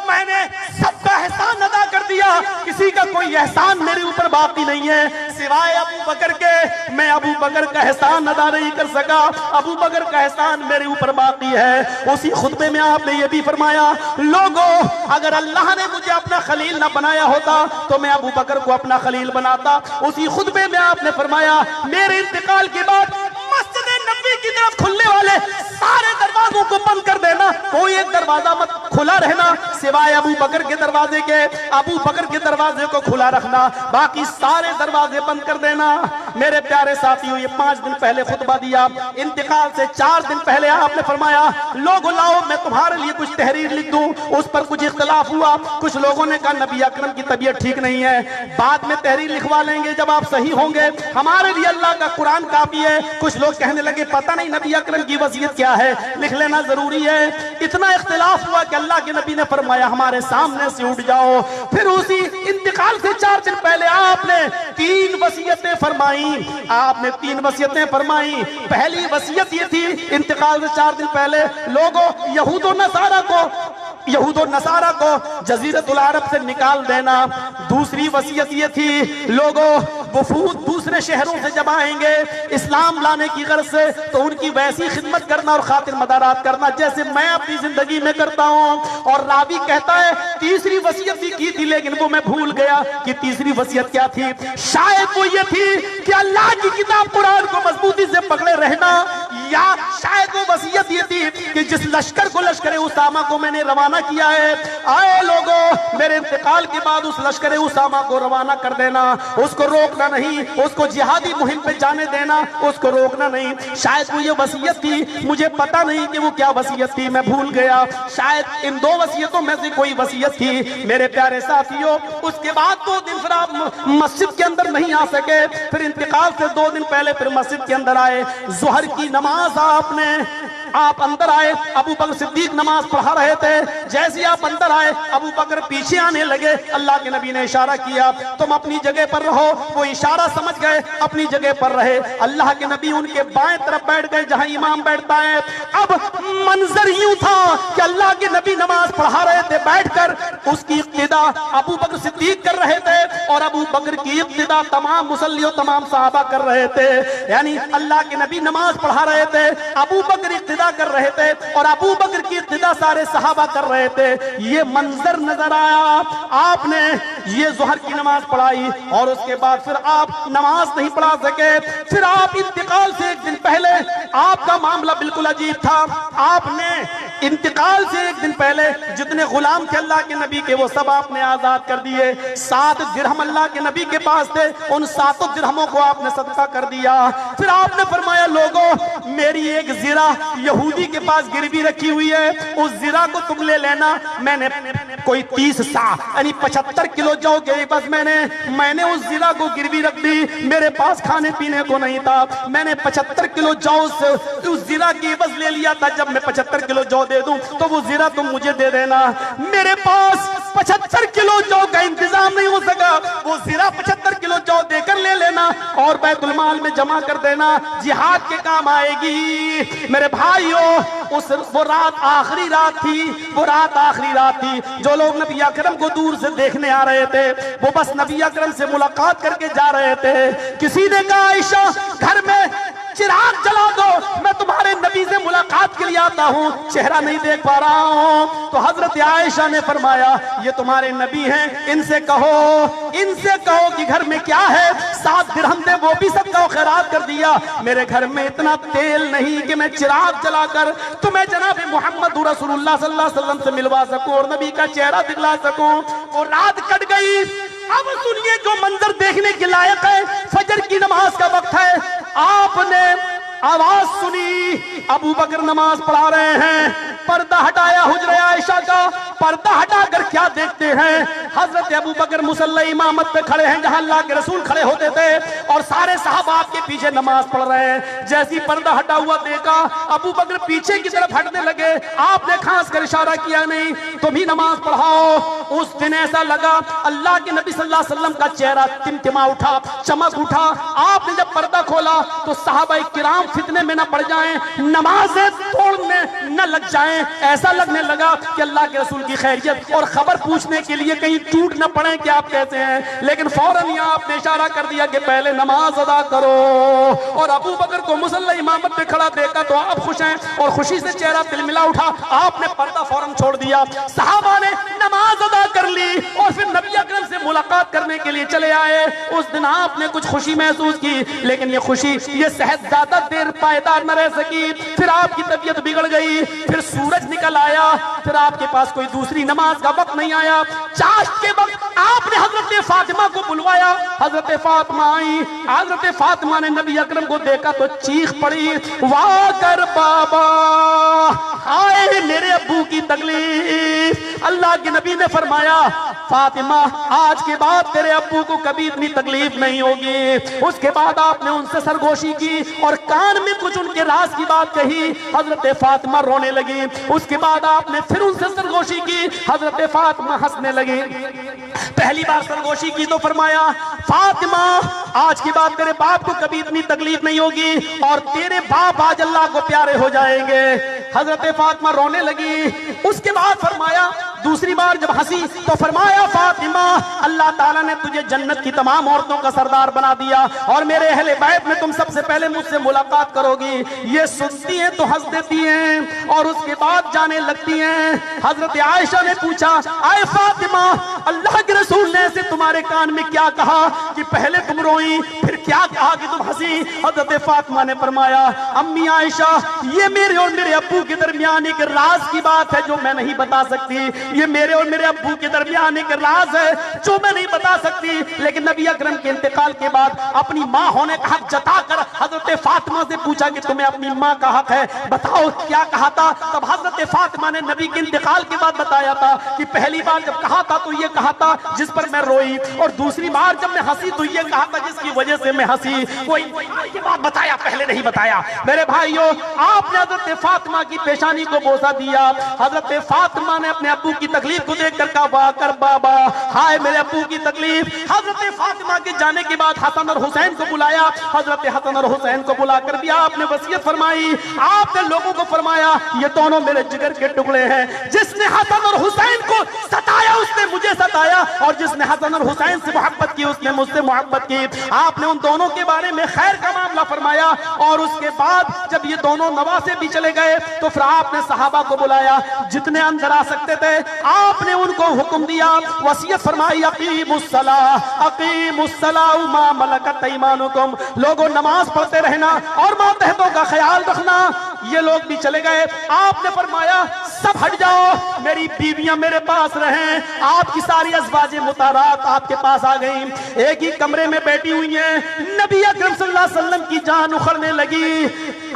میں نے سب کا احسان ادا کر دیا، کسی کا کوئی احسان میرے اوپر باقی نہیں ہے سوائے ابو بکر کے، میں ابو بکر کا احسان ادا نہیں کر سکا، ابو بکر کا احسان میرے اوپر باقی ہے۔ اسی خطبے میں آپ نے یہ بھی فرمایا، لوگوں اگر اللہ نے مجھے اپنا خلیل نہ بنایا ہوتا تو میں ابو بکر کو اپنا خلیل بناتا۔ اسی خطبے میں آپ نے فرمایا، میرے انتقال کے بعد مسجد نبی کی طرف کھلنے والے سارے دروازوں کو بند کر دینا، کوئی ایک دروازہ مت کھلا رہنا سوائے ابو بکر کے دروازے کے، ابو بکر کے دروازے کو کھلا رکھنا، باقی سارے دروازے بند کر دینا۔ میرے پیارے ساتھیوں، یہ 5 دن پہلے خطبہ دیا، انتقال سے 4 دن پہلے آپ نے فرمایا، لوگوں لاؤ میں تمہارے لیے کچھ تحریر لکھ دوں۔ اس پر کچھ اختلاف ہوا، کچھ لوگوں نے کہا نبی اکرم کی طبیعت ٹھیک نہیں ہے، بعد میں تحریر لکھوا لیں گے جب آپ صحیح ہوں گے، ہمارے لیے اللہ کا قرآن کافی ہے۔ کچھ لوگ کہنے لگے پتہ نہیں نبی اکرم کی وصیت کیا ہے، لکھ لینا ضروری ہے۔ اتنا اختلاف ہوا کہ اللہ کے نبی نے فرمایا ہمارے سامنے سے اٹھ جاؤ۔ پھر اسی انتقال سے 4 دن پہلے آپ نے 3 وصیتیں فرمائیں، آپ نے 3 وصیتیں فرمائیں۔ پہلی وصیت یہ تھی انتقال سے 4 دن پہلے، لوگوں یہود و نصارہ کو جزیرت العرب سے نکال دینا۔ دوسری وصیت یہ تھی، لوگوں وفود دوسرے شہروں سے جب آئیں گے اسلام لانے کی غرض سے تو ان کی ویسی خدمت کرنا اور خاطر مدارات کرنا جیسے میں اپنی زندگی میں کرتا ہوں۔ اور راوی کہتا ہے تیسری وصیت بھی کی تھی لیکن وہ میں بھول گیا کہ تیسری وصیت کیا تھی، شاید وہ یہ تھی کہ اللہ کی کتاب قرآن کو مضبوطی سے پکڑے رہنا، یا شاید وہ وصیت یہ تھی کہ جس لشکر کو لشکر اسامہ کو میں نے روانہ کیا ہے، آئے لوگوں میرے انتقال کے بعد اس لشکر اسامہ کو روانہ کر دینا، اس کو روکنا نہیں، اس کو جہادی مہم پہ جانے دینا، اس کو روکنا نہیں۔ شاید وہ یہ وصیت تھی، مجھے پتا نہیں کہ وہ کیا وصیت تھی، میں بھول گیا، شاید ان 2 وصیتوں میں سے کوئی وصیت تھی۔ میرے پیارے ساتھیوں، اس کے بعد 2 دن پھر آپ مسجد کے اندر نہیں آ سکے، پھر انتقال سے 2 دن پہلے پھر مسجد کے اندر آئے، ظہر کی نماز آپ اندر آئے، ابو بکر صدیق نماز پڑھا رہے تھے، جیسے آپ اندر آئے ابو بکر پیچھے آنے لگے، اللہ کے نبی نے اشارہ کیا تم اپنی جگہ پر رہو، وہ اشارہ سمجھ گئے، اپنی جگہ پر رہے، اللہ کے نبی ان کے بائیں طرف بیٹھ گئے جہاں امام بیٹھتا ہے۔ اب منظر یوں تھا کہ اللہ کے نبی نماز پڑھا رہے تھے بیٹھ کر، اس کی اقتدا ابو بکر صدیق کر رہے تھے اور ابو بکر کی اقتدا تمام مصلی و تمام صحابہ کر رہے تھے، یعنی اللہ کے نبی نماز پڑھا رہے تھے، ابو بکر اقتدا کر رہے تھے اور ابو بکر کی ابتدا سارے صحابہ کر رہے تھے. یہ منظر نظر آیا. آپ نے یہ ظہر کی نماز پڑھائی اور اس کے بعد پھر آپ نماز نہیں پڑھا سکے. پھر آپ انتقال سے ایک دن پہلے آپ کا معاملہ بالکل عجیب تھا. آپ نے انتقال سے ایک دن پہلے جتنے غلام تھے اللہ کے نبی کے وہ سب آپ نے آزاد کر دیے. 7 درہم اللہ کے نبی کے پاس تھے, ان 7 درہموں کو آپ نے صدقہ کر دیا. پھر آپ نے فرمایا لوگوں میری ایک زرہ یہودی کے پاس گروی رکھی ہوئی ہے, اس زرہ کو تم لے لینا. میں نے کوئی 30 سا یعنی 75 کلو جو گئی بس میں نے اس زرہ کو گروی رکھ دی. میرے پاس کھانے پینے کو نہیں تھا, میں نے 75 کلو جو سے اس زرہ کی عوض لے لیا تھا. جب میں 75 کلو جو دے دوں تو وہ زرہ تم مجھے دے دینا. میرے پاس 75 کلو جو کا انتظام نہیں ہو سکا, وہ زرہ 75 کلو جو دے کر لے لینا اور بیت المال میں جمع کر دینا, جہاد کے کام آئے گی. میرے بھائیوں وہ رات آخری رات تھی, وہ رات آخری رات تھی. جو لوگ نبی اکرم کو دور سے دیکھنے آ رہے تھے وہ بس نبی اکرم سے ملاقات کر کے جا رہے تھے. کسی نے کہا عائشہ گھر میں چراغ جلا دو, میں تمہارے نبی سے ملاقات کے لیے آتا ہوں, چہرہ نہیں دیکھ پا رہا ہوں. تو حضرت عائشہ نے فرمایا یہ تمہارے نبی ہیں, ان سے کہو کہ گھر میں کیا ہے. 7 درہم دے وہ بھی صدقہ و خیرات کر دیا. میرے گھر میں اتنا تیل نہیں کہ میں چراغ جلا کر تمہیں جناب محمد رسول اللہ صلی اللہ علیہ وسلم سے ملوا سکوں اور نبی کا چہرہ دکھلا سکوں. وہ رات کٹ گئی. اب سنیے جو منظر دیکھنے کے لائق ہے, فجر کی نماز کا وقت ہے. آپ نے آواز سنی, ابو بکر نماز پڑھا رہے ہیں. پردہ ہٹایا حجرہ عائشہ کا, پردہ ہٹا کر کیا دیکھتے ہیں, حضرت ابو بکر مصلی امامت پہ کھڑے ہیں جہاں اللہ کے رسول کھڑے ہوتے تھے اور سارے صحابہ آپ کے پیچھے نماز پڑھ رہے ہیں. جیسی پردہ ہٹا ہوا دیکھا ابو بکر پیچھے کی طرف ہٹنے لگے. آپ نے خاص کر اشارہ کیا نہیں تم ہی نماز پڑھاؤ. اس دن ایسا لگا اللہ کے نبی صلی اللہ علیہ وسلم کا چہرہ تمتما اٹھا, چمک اٹھا. آپ نے جب پردہ کھولا تو صحابہ کرام فتنے میں نہ پڑ جائیں, نمازیں توڑنے نہ لگ جائیں. ایسا لگنے لگا کہ اللہ کے رسول کی خیریت اور خبر پوچھنے کے لیے کہیں ٹوٹ نہ پڑیں کہ آپ کیسے ہیں. لیکن فوراً یہاں آپ نے اشارہ کر دیا کہ پہلے نماز ادا کرو. اور ابو بکر کو مصلی امامت پہ کھڑا دیکھا تو آپ خوش ہیں اور خوشی سے چہرہ تلملا اٹھا. آپ نے پردہ فوراً چھوڑ دیا. صحابہ نے نماز ادا کر لی اور پھر نبی اکرم سے ملاقات کرنے کے لیے چلے آئے. اس دن آپ نے کچھ خوشی محسوس کی لیکن یہ خوشی یہ صحت زیادہ دیر پائیدار نہ رہ سکی. پھر آپ کی طبیعت بگڑ گئی, پھر سورج نکل آیا, پھر آپ کے پاس کوئی دوسری نماز کا وقت نہیں آیا. چاشت کے وقت آپ نے حضرت فاطمہ کو بلوایا. حضرت فاطمہ آئی. حضرت فاطمہ نے نبی اکرم کو دیکھا تو چیخ پڑی, واہ کر بابا, آئے میرے ابو کی تکلیف. اللہ کے نبی نے فرمایا فاطمہ آج کے بعد تیرے ابو کو کبھی اتنی تکلیف نہیں ہوگی. اس کے بعد آپ نے ان سے سرگوشی کی اور کان میں کچھ ان کے راز کی بات کہی. حضرت فاطمہ رونے لگی. اس کے بعد آپ نے پھر ان سے سرگوشی کی. حضرت فاطمہ ہنسنے لگی. پہلی بار سرگوشی کی تو فرمایا فاطمہ آج کے بعد تیرے باپ کو کبھی اتنی تکلیف نہیں ہوگی اور تیرے باپ آج اللہ کو پیارے ہو جائیں گے. حضرت فاطمہ رونے لگی. اس کے بعد فرمایا دوسری بار جب ہنسی تو فرمایا فاطمہ اللہ تعالیٰ نے تجھے جنت کی تمام عورتوں کا سردار بنا دیا اور میرے اہل بیت میں تم سب سے پہلے مجھ سے ملاقات کرو گی. یہ سنتی ہیں تو ہنس دیتی ہیں اور اس کے بعد جانے لگتی ہیں. حضرت عائشہ نے پوچھا اے فاطمہ اللہ کے رسول نے ایسے تمہارے کان میں کیا کہا کہ پہلے تم روئی پھر کیا کہا کہ تم ہنسی. حضرت فاطمہ نے فرمایا امی عائشہ یہ میرے اور میرے ابو کے درمیان ایک راز کی بات ہے جو میں نہیں بتا سکتی. یہ میرے اور میرے ابو کے درمیان ایک راز ہے جو میں نہیں بتا سکتی. لیکن نبی اکرم کے انتقال کے بعد اپنی ماں ہونے کا حق جتا کر حضرت فاطمہ سے پوچھا کہ تمہیں اپنی ماں کا حق ہے, بتاؤ کیا کہا تھا. تب حضرت فاطمہ نے نبی کے انتقال کے بعد بتایا تھا کہ پہلی بار جب کہا تھا تو یہ کہا تھا جس پر میں روئی اور دوسری بار جب میں ہنسی تو یہ کہا تھا جس کی وجہ سے میں ہنسی. یہ بات بتایا, پہلے نہیں بتایا. میرے بھائیوں آپ نے حضرت فاطمہ کی پیشانی کو بوسہ دیا. حضرت فاطمہ نے اپنے ابو کی تکلیف کو دیکھ کر کہا واہ کر بابا, ہائے میرے ابو کی تکلیف. حضرت فاطمہ کے جانے کے بعد حسن اور حسین کو بلایا. حضرت حسن اور حسین کو بلا کر بھی آپ نے وصیت فرمائی. آپ نے لوگوں کو فرمایا یہ دونوں میرے جگر کے ٹکڑے ہیں. جس نے حسن اور حسین کو ستایا اس نے مجھے ستایا، اور جس نے حسن اور حسین سے محبت کی اس نے مجھ سے محبت کی۔ آپ نے ان دونوں کے بارے میں خیر کا معاملہ فرمایا، اور اس کے بعد جب یہ دونوں نواسے بھی چلے گئے تو پھر آپ نے صحابہ کو بلایا، جتنے اندر آ سکتے تھے آپ نے ان کو حکم دیا، وصیت فرمائی، اقیموا الصلاۃ اقیموا الصلاۃ وما ملکت ایمانکم، لوگوں نماز پڑھتے رہنا اور ماتحتوں کا خیال رکھنا۔ یہ لوگ بھی چلے گئے، آپ نے فرمایا سب ہٹ جاؤ، میری بیویاں میرے پاس رہیں۔ آپ کی ساری ازواج مطہرات آپ کے پاس آ گئیں، ایک ہی کمرے میں بیٹھی ہوئی ہیں۔ نبی اکرم صلی اللہ علیہ وسلم کی جان اکھڑنے لگی،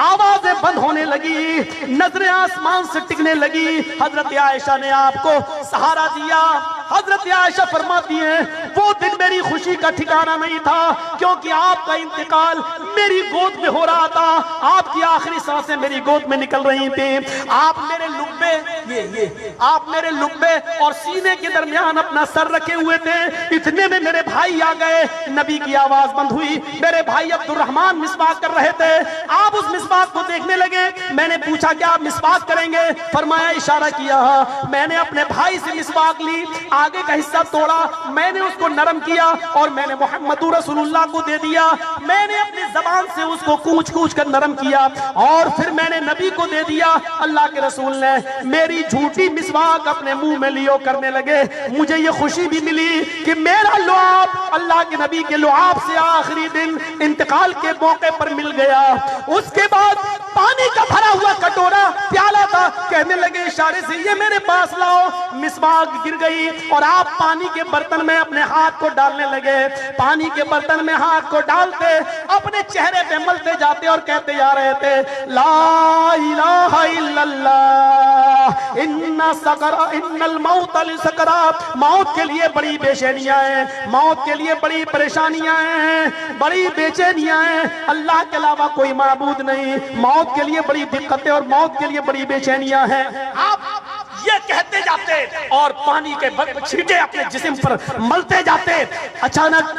آوازیں بند ہونے لگی، نظریں آسمان سے ٹکنے لگی۔ حضرت عائشہ نے آپ کو سہارا دیا۔ حضرت عائشہ فرماتی ہیں وہ دن میری خوشی کا ٹھکانہ نہیں تھا، کیونکہ آپ کا انتقال میری گود میں ہو رہا تھا، آپ کی آخری سانسیں میری گود میں نکل رہی تھیں۔ آپ میرے لبے اور سینے کے درمیان اپنا سر رکھے ہوئے تھے، اتنے میں میرے بھائی آ گئے، نبی کی آواز بند ہوئی۔ میرے بھائی عبد الرحمن مسواک کر رہے تھے، آپ اس مسواک کو دیکھنے لگے۔ میں نے پوچھا کہ آپ مسواک کریں گے؟ فرمایا اشارہ کیا۔ میں نے اپنے بھائی سے مسواک لی، آگے کا حصہ توڑا، میں نے اس کو نرم کیا اور میں نے محمد رسول اللہ کو دے دیا۔ میں نے اپنی زبان سے اس کو کوچ کوچ کر نرم کیا اور پھر میں نے نبی کو دے دیا۔ اللہ کے رسول نے میری جھوٹی مسواک اپنے منہ میں لیو کرنے لگے۔ مجھے یہ خوشی بھی ملی کہ میرا لعاب اللہ کے نبی کے لعاب سے آخری دن انتقال کے موقع پر مل گیا۔ اس کے بعد پانی کا بھرا ہوا کٹورا پیالہ تھا، کہنے لگے اشارے سے یہ میرے پاس لاؤ۔ مسواک گر گئی اور آپ پانی کے برتن میں اپنے ہاتھ کو ڈالنے لگے۔ پانی کے برتن میں ہاتھ کو ڈالتے اپنے چہرے پہ ملتے جاتے اور کہتے جا رہے تھے لا الہ الا اللہ ان الموت لسکرات، موت کے لیے بڑی بے چینیاں ہیں، موت کے لیے بڑی پریشانیاں ہیں، بڑی بے چینیاں ہیں، اللہ کے علاوہ کوئی معبود نہیں، موت کے لیے بڑی دقتیں اور موت کے لیے بڑی بے چینیاں ہیں۔ آپ یہ کہتے جاتے اور پانی کے چھینٹے اپنے جسم پر ملتے جاتے۔ اچانک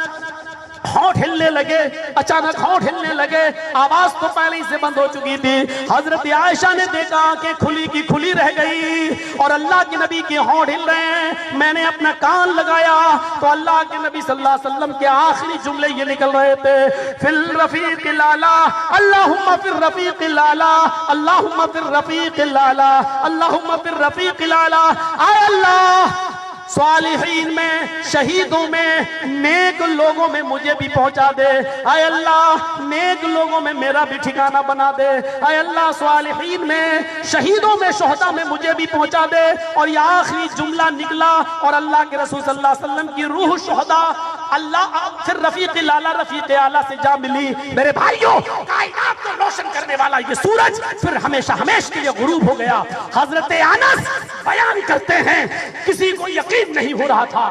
ہونٹ ہلنے لگے، اچانک ہونٹ ہلنے لگے، آواز تو پہلے ہی سے بند ہو چکی تھی۔ حضرت عائشہ نے دیکھا آنکھیں کھلی کی کھلی رہ گئی اور اللہ کے نبی کے ہونٹ ہل رہے ہیں۔ میں نے اپنا کان لگایا تو اللہ کے نبی صلی اللہ علیہ وسلم کے آخری جملے یہ نکل رہے تھے فی الرفیق الاعلی اللہم فی الرفیق الاعلی اللہم فی الرفیق الاعلی اللہم فی الرفیق الاعلی۔ اے اللہ صالحین میں، شہیدوں میں، نیک لوگوں میں مجھے بھی پہنچا دے۔ اے اللہ نیک لوگوں میں میرا بھی ٹھکانہ بنا دے۔ اے اللہ صالحین میں، شہیدوں میں، شہداء میں مجھے بھی پہنچا دے۔ اور یہ آخری جملہ نکلا اور اللہ کے رسول صلی اللہ علیہ وسلم کی روح شہداء اللہ پھر رفیق الاعلیٰ رفیق اعلیٰ سے جا ملی۔ میرے بھائیوں کائنات کو روشن کرنے والا یہ سورج پھر ہمیشہ ہمیشہ کے لیے غروب ہو گیا۔ حضرت انس بیان کرتے ہیں کسی کو یقین نہیں ہو رہا تھا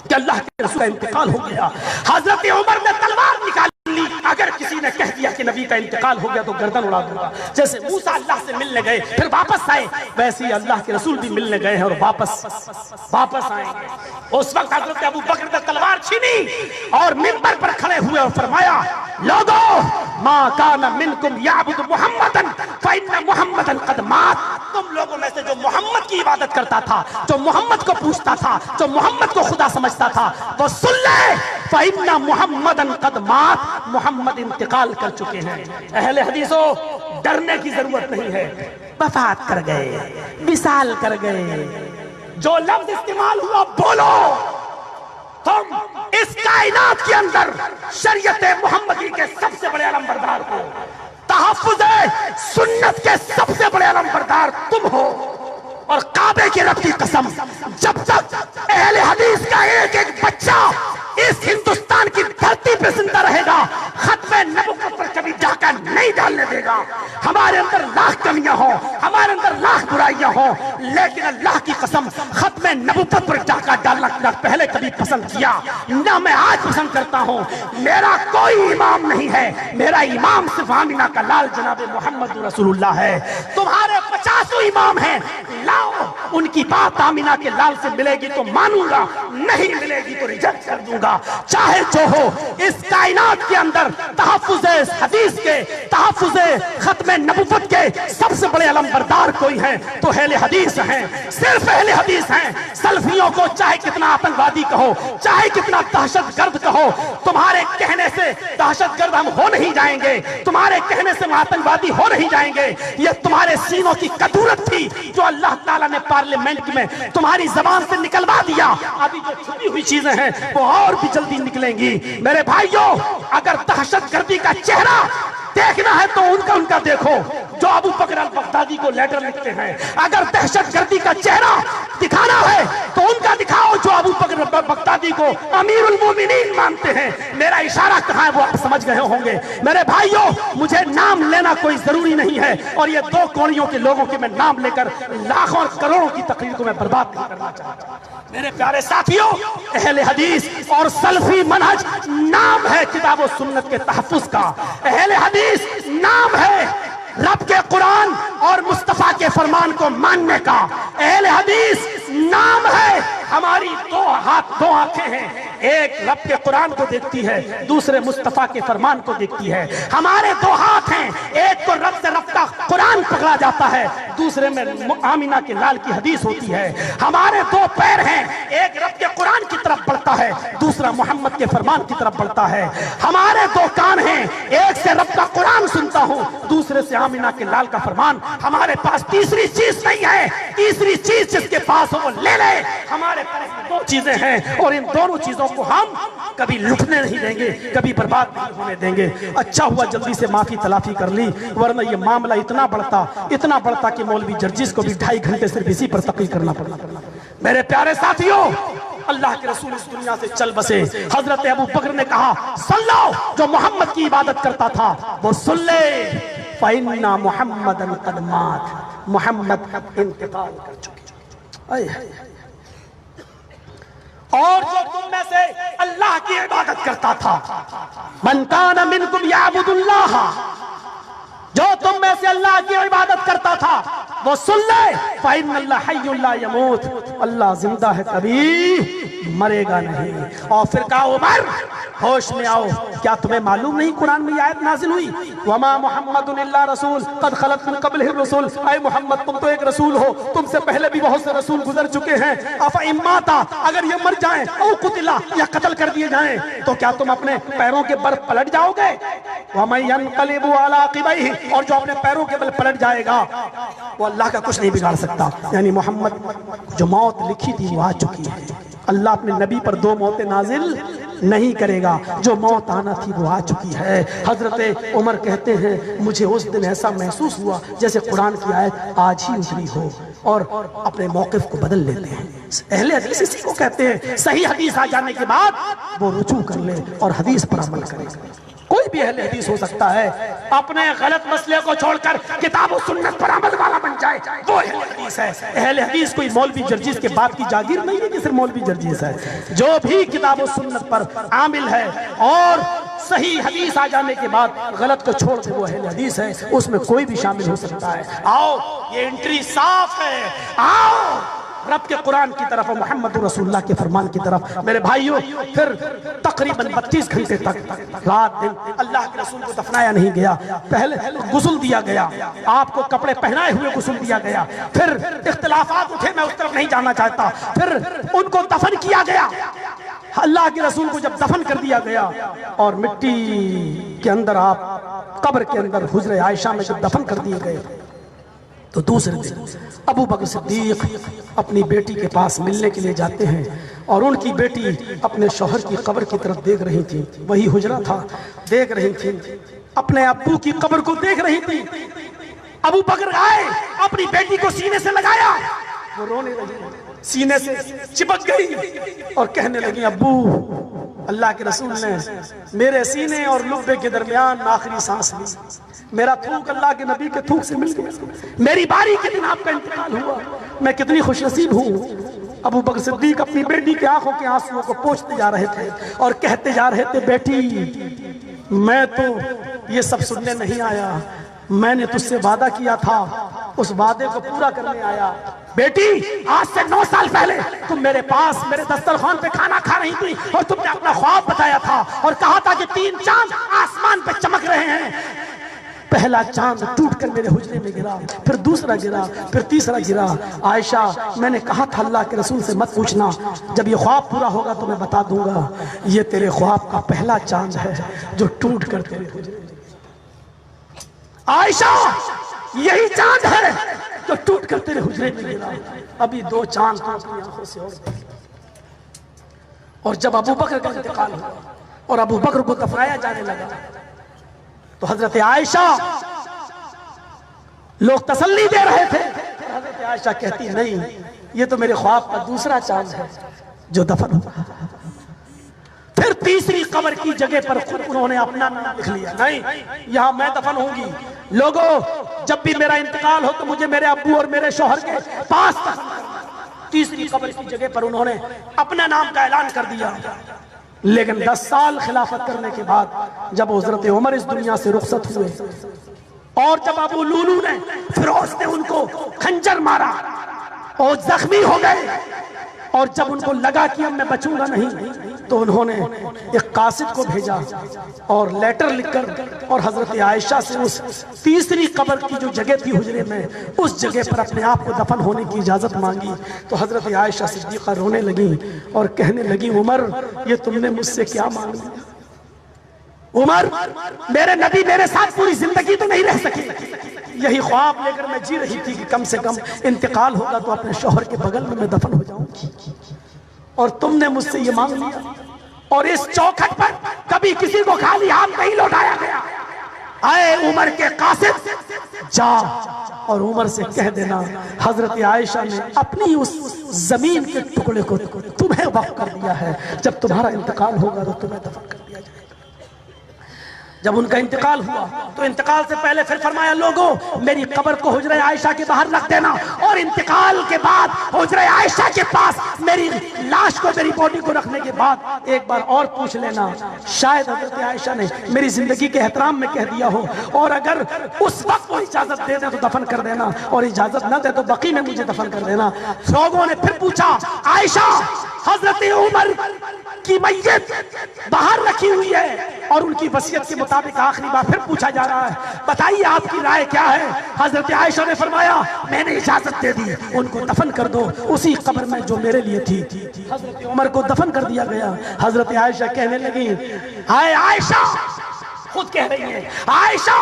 کہ اللہ کے رسول کا انتقال ہو گیا۔ حضرت عمر نے تلوار نکال لی، اگر کسی نے کہہ دیا کہ نبی کا انتقال ہو گیا تو گردن اڑا دوں گا۔ جیسے موسیٰ اللہ سے ملنے گئے پھر واپس آئے، ویسے ہی اللہ کے رسول بھی ملنے گئے ہیں اور واپس آئیں گے۔ اس وقت حضرت ابو بکر نے تلوار چھینی اور منبر پر کھڑے ہوئے اور فرمایا لوگو ما کان منکم یعبد محمدا فإن محمدا قد مات۔ تم لوگوں میں سے جو محمد کی عبادت کرتا تھا، جو محمد کو پوچھتا تھا، جو محمد کو خدا سمجھتا تھا، وہ سن لے فإن محمدا قد مات، محمد انتقال کر چکے ہیں۔ اہل حدیثوں ڈرنے کی ضرورت نہیں ہے، وفات کر گئے، وصال کر گئے، جو لفظ استعمال ہوا بولو۔ تم اس کائنات کے اندر شریعت محمدی کے سب سے بڑے علمبردار ہو، تحفظ سنت کے سب سے بڑے علمبردار تم ہو، اور کعبے کے رب کی قسم جب تک اہل حدیث کا ایک ایک بچہ اس ہندوستان کی دھرتی پہ زندہ رہے گا ختم نبوت پر کبھی ڈاکہ نہیں ڈالنے دے گا۔ ہمارے اندر لاکھ کمیاں ہوں، ہمارے اندر لاکھ برائیاں ہوں، لیکن اللہ کی قسم ختم نبوت پر ڈاکہ ڈالنا نہ پہلے کبھی پسند کیا نہ میں آج پسند کرتا ہوں۔ میرا کوئی امام نہیں ہے، میرا امام صرف آمینہ کا لال جناب محمد رسول اللہ ہے۔ تمہارے 50 امام ہیں، لاؤ ان کی بات آمینہ کے لال سے ملے گی تو مانوں گا، نہیں ملے گی تو ریجیکٹ کر دوں گا۔ چاہے جو ہو، اس کائنات کے اندر تحفظ حدیث کے تحفظ ختم نبوت کے سب سے بڑے علمبردار کوئی ہیں تو اہل حدیث ہیں، صرف اہل حدیث ہیں۔ سلفیوں کو چاہے کتنا آتنکوادی کہو، چاہے کتنا دہشت گرد کہو، تمہارے کہنے سے دہشت گرد ہم ہو نہیں جائیں گے، تمہارے کہنے سے آتنکوادی ہو نہیں جائیں گے۔ یہ تمہارے سینوں کی کدورت تھی جو اللہ تعالیٰ نے پارلیمنٹ میں تمہاری زبان سے نکلوا دیا۔ ابھی جو چھپی ہوئی چیزیں ہیں وہ اور بھی جلدی نکلیں گی۔ میرے بھائیوں، اگر دہشت گردی کا چہرہ دیکھنا ہے تو ان کا دیکھو جو ابو بکر البغدادی کو لیٹر لکھتے ہیں۔ اگر دہشت گردی کا چہرہ دکھانا ہے تو ان کا دکھاؤ جو ابو بکر البغدادی کو امیر المومنین مانتے ہیں۔ میرا اشارہ کہاں ہے وہ آپ سمجھ گئے ہوں گے۔ میرے بھائیوں، مجھے نام لینا کوئی ضروری نہیں ہے، اور یہ دو کوڑیوں کے لوگوں کے میں نام لے کر لاکھوں اور کروڑوں کی تقریر کو میں برباد نہیں کرنا چاہتا۔ میرے پیارے ساتھیوں، اہل حدیث اور سلفی منہج نام ہے کتاب و سنت کے تحفظ کا، اہل حدیث نام ہے رب کے قرآن اور مصطفیٰ کے فرمان کو ماننے کا، اہل حدیث نام ہے ہماری دو ہاتھ دو آنکھیں ہیں، ایک رب کے قرآن کو دیکھتی ہے، دوسرے مصطفیٰ کے فرمان کو دیکھتی ہے۔ ہمارے دو ہاتھ ہیں، ایک تو رب سے رب کا قرآن پکڑا جاتا ہے، دوسرے میں آمینہ کے لال کی حدیث ہوتی ہے۔ ہمارے دو پیر ہیں، ایک رب کے قرآن کی طرف بڑھتا ہے، دوسرا محمد کے فرمان کی طرف بڑھتا ہے۔ ہمارے دو کان ہیں، ایک سے رب کا قرآن سنتا ہوں، دوسرے سے آمینہ کے لال کا فرمان۔ ہمارے پاس تیسری چیز نہیں ہے، تیسری چیز جس کے پاس ہو وہ لے لے۔ ہمارے پاس دو چیزیں ہیں اور ان دونوں چیزوں کو ہم کبھی لٹنے نہیں دیں گے، کبھی برباد نہیں ہونے دیں گے۔ اچھا ہوا جلدی سے معافی تلافی کر لی، ورنہ یہ معاملہ اتنا بڑھتا کہ مولوی جرجیز کو بھی 2.5 گھنٹے صرف اسی پر تقریر کرنا پڑنا۔ میرے پیارے ساتھیوں، اللہ کے رسول اس دنیا سے چل بسے۔ حضرت ابو بکر نے کہا سن لو، جو محمد کی عبادت کرتا تھا وہ سن لے، فَإِنَّ مُحَمَّدًا قَدْ مَاتَ، محمد انتقال کر چکے۔ اور جو تم میں سے اللہ کی عبادت کرتا تھا، من کان منکم یعبد اللہ، جو تم میں سے اللہ کی عبادت کرتا تھا وہ سن لے، فَإِنَّ اللَّهَ حَيٌّ لَا يَمُوتُ، اللہ زندہ ہے کبھی مرے گا نہیں۔ اور پھر کہا عمر ہوش میں آؤ، کیا تمہیں معلوم نہیں قرآن میں یہ آیت نازل ہوئی وَمَا مُحَمَّدٌ إِلَّا رَسُولٌ قَدْ خَلَتْ مِن قَبْلِهِ الرُّسُلُ، اے محمد تم تو ایک رسول ہو، تم سے پہلے بھی بہت سے رسول گزر چکے ہیں۔ أَفَإِن مَاتَ، اگر یہ مر جائیں، أَوْ قُتِلَ، یا قتل کر دیے جائیں، تو کیا تم اپنے پیروں کے بل پلٹ جاؤ گے؟ وَمَن يَنقَلِبُ عَلَىٰ عَقِبَيْهِ، اور جو اپنے پیروں کے بل پلٹ جائے گا وہ اللہ کا کچھ نہیں بگاڑ سکتا۔ یعنی محمد جو موت لکھی تھی وہ آ چکی ہے، اللہ اپنے نبی پر 2 موتیں نازل نہیں کرے گا، جو موت آنا تھی وہ آ چکی ہے۔ حضرت عمر کہتے ہیں مجھے اس دن ایسا محسوس ہوا جیسے قرآن کی آیت آج ہی اتری ہو، اور اپنے موقف کو بدل لیتے ہیں۔ اہل حدیث اسی کو کہتے ہیں، صحیح حدیث آ جانے کے بعد وہ رجوع کر لے اور حدیث پر عمل کرے۔ کوئی بھی اہل حدیث ہو سکتا ہے، اپنے غلط مسئلے کو چھوڑ کر کتاب و سنت پر عمل والا بن جائے، وہ اہل حدیث ہے۔ اہل حدیث کوئی مولوی جرجیز کے باپ کی جاگیر نہیں ہے کہ صرف مولوی جرجیز ہے۔ جو بھی کتاب و سنت پر عامل ہے اور صحیح حدیث آ جانے کے بعد غلط کو چھوڑ دے وہ اہل حدیث ہے، اس میں کوئی بھی شامل ہو سکتا ہے۔ آؤ، یہ انٹری صاف ہے، آؤ رب کے قرآن کی طرف اور محمد رسول اللہ کے فرمان کی طرف۔ میرے بھائیوں، پھر تقریباً 32 گھنٹے تک رات دن اللہ کے رسول کو دفنایا نہیں گیا۔ پہلے غسل دیا گیا، آپ کو کپڑے پہنائے ہوئے غسل دیا گیا، پھر اختلافات اٹھے، میں اس طرف نہیں جانا چاہتا، پھر ان کو دفن کیا گیا۔ اللہ کے رسول کو جب دفن کر دیا گیا اور مٹی کے اندر آپ قبر کے اندر حجرہ عائشہ میں جب دفن کر دیے گئے تو دوسرے دن ابو بکر صدیق اپنی بیٹی کے پاس ملنے کے لیے جاتے ہیں، اور ان کی بیٹی اپنے شوہر کی قبر کی طرف دیکھ رہی تھی، وہی حجرہ تھا، دیکھ رہی تھی، اپنے ابو کی قبر کو دیکھ رہی تھی۔ ابو بکر آئے، اپنی بیٹی کو سینے سے لگایا، وہ رونے لگی، سینے سے چپک گئی اور کہنے لگی ابو، اللہ کے رسول نے میرے سینے اور لبے کے درمیان آخری سانس لی، میرا تھوک اللہ کے نبی کے تھوک سے مل گیا، میری باری کے دن آپ کا انتقال ہوا، میں کتنی خوش نصیب ہوں۔ ابو بکر صدیق اپنی بیٹی کے آنکھوں کے آنسوؤں کو پوچھتے جا رہے تھے اور کہتے جا رہے تھے بیٹی میں تو یہ سب سننے نہیں آیا، میں نے تجھ سے وعدہ کیا تھا، اس وعدے کو پورا کرنے آیا۔ بیٹی آج سے 9 سال پہلے تم میرے پاس میرے دسترخوان پہ کھانا کھا رہی تھی اور تم نے اپنا خواب بتایا تھا اور کہا تھا کہ 3 چاند آسمان پہ چمک رہے ہیں۔ پہلا چاند ٹوٹ کر میرے حجرے میں گرا، پھر دوسرا گرا، پھر تیسرا گرا۔ عائشہ میں نے کہا تھا اللہ کے رسول سے مت پوچھنا، جب یہ خواب پورا ہوگا تو میں بتا دوں گا، یہ تیرے خواب کا پہلا چاند ہے جو ٹوٹ کر تیرے حجرے میں۔ عائشہ یہی چاند ہے جو ٹوٹ کر تیرے حجرے میں گرا، ابھی 2 چاند تو اپنی آنکھوں سے اور دیکھ۔ اور جب ابو بکر کا انتقال ہوا اور ابو بکر کو دفنایا جانے لگا تو حضرت عائشہ، لوگ تسلی دے رہے تھے، حضرت عائشہ کہتی نہیں، یہ تو میرے خواب کا دوسرا چاند ہے جو دفن ہوا۔ پھر تیسری قبر کی جگہ پر خود انہوں نے اپنا نام لکھ لیا، نہیں یہاں میں دفن ہوں گی، لوگوں جب بھی میرا انتقال ہو تو مجھے میرے ابو اور میرے شوہر کے پاس دفن کرنا۔ تیسری قبر کی جگہ پر انہوں نے اپنا نام کا اعلان کر دیا۔ لیکن 10 سال خلافت کرنے کے بعد جب حضرت عمر اس دنیا سے رخصت ہوئے اور جب ابو لولو نے، فیروز نے ان کو خنجر مارا اور زخمی ہو گئے، اور جب ان کو لگا کہ اب میں بچوں گا نہیں تو انہوں نے ایک قاصد کو بھیجا اور لیٹر لکھ کر اور حضرت عائشہ سے اس تیسری قبر کی جو جگہ تھی حجرے میں اس جگہ پر اپنے آپ کو دفن ہونے کی اجازت مانگی۔ تو حضرت عائشہ صدیقہ رونے لگی اور کہنے لگی عمر یہ تم نے مجھ سے کیا مانگ لیا؟ عمر میرے نبی میرے ساتھ پوری زندگی تو نہیں رہ سکے، یہی خواب لے کر میں جی رہی تھی کہ کم سے کم انتقال ہوگا تو اپنے شوہر کے بغل میں دفن ہو جاؤں گی، اور تم نے مجھ سے یہ مانگ لیا۔ اور اس چوکھٹ پر کبھی کسی کو خالی ہاتھ نہیں لوٹایا گیا۔ اے عمر کے قاصد جا اور عمر سے کہہ دینا حضرت عائشہ نے اپنی اس زمین کے ٹکڑے کو تمہیں وقف کر دیا ہے، جب تمہارا انتقال ہوگا تو تمہیں دفن کر دیا جائے گا۔ جب ان کا انتقال ہوا تو انتقال سے پہلے پھر فرمایا لوگوں میری قبر کو حجرہ عائشہ کے باہر رکھ دینا، اور انتقال کے بعد حجرہ عائشہ کے پاس میری لاش کو، میری باڈی کو رکھنے کے بعد ایک بار اور پوچھ لینا، شاید حضرت عائشہ نے میری زندگی کے احترام میں کہہ دیا ہو، اور اگر اس وقت وہ اجازت دے دیں تو دفن کر دینا، اور اجازت نہ دے تو بقی میں مجھے دفن کر دینا۔ لوگوں نے پھر پوچھا عائشہ حضرت عمر کی میت باہر رکھی ہوئی ہے اور ان کی وصیت کے مطابق آخری بار پھر پوچھا جا رہا ہے، بتائیے آپ کی رائے کیا ہے؟ حضرت عائشہ نے فرمایا میں نے اجازت دے دی، ان کو دفن کر دو اسی قبر میں جو میرے لیے تھی۔ حضرت عمر کو دفن کر دیا گیا۔ حضرت عائشہ کہنے لگی، اے عائشہ، خود کہہ رہی ہے عائشہ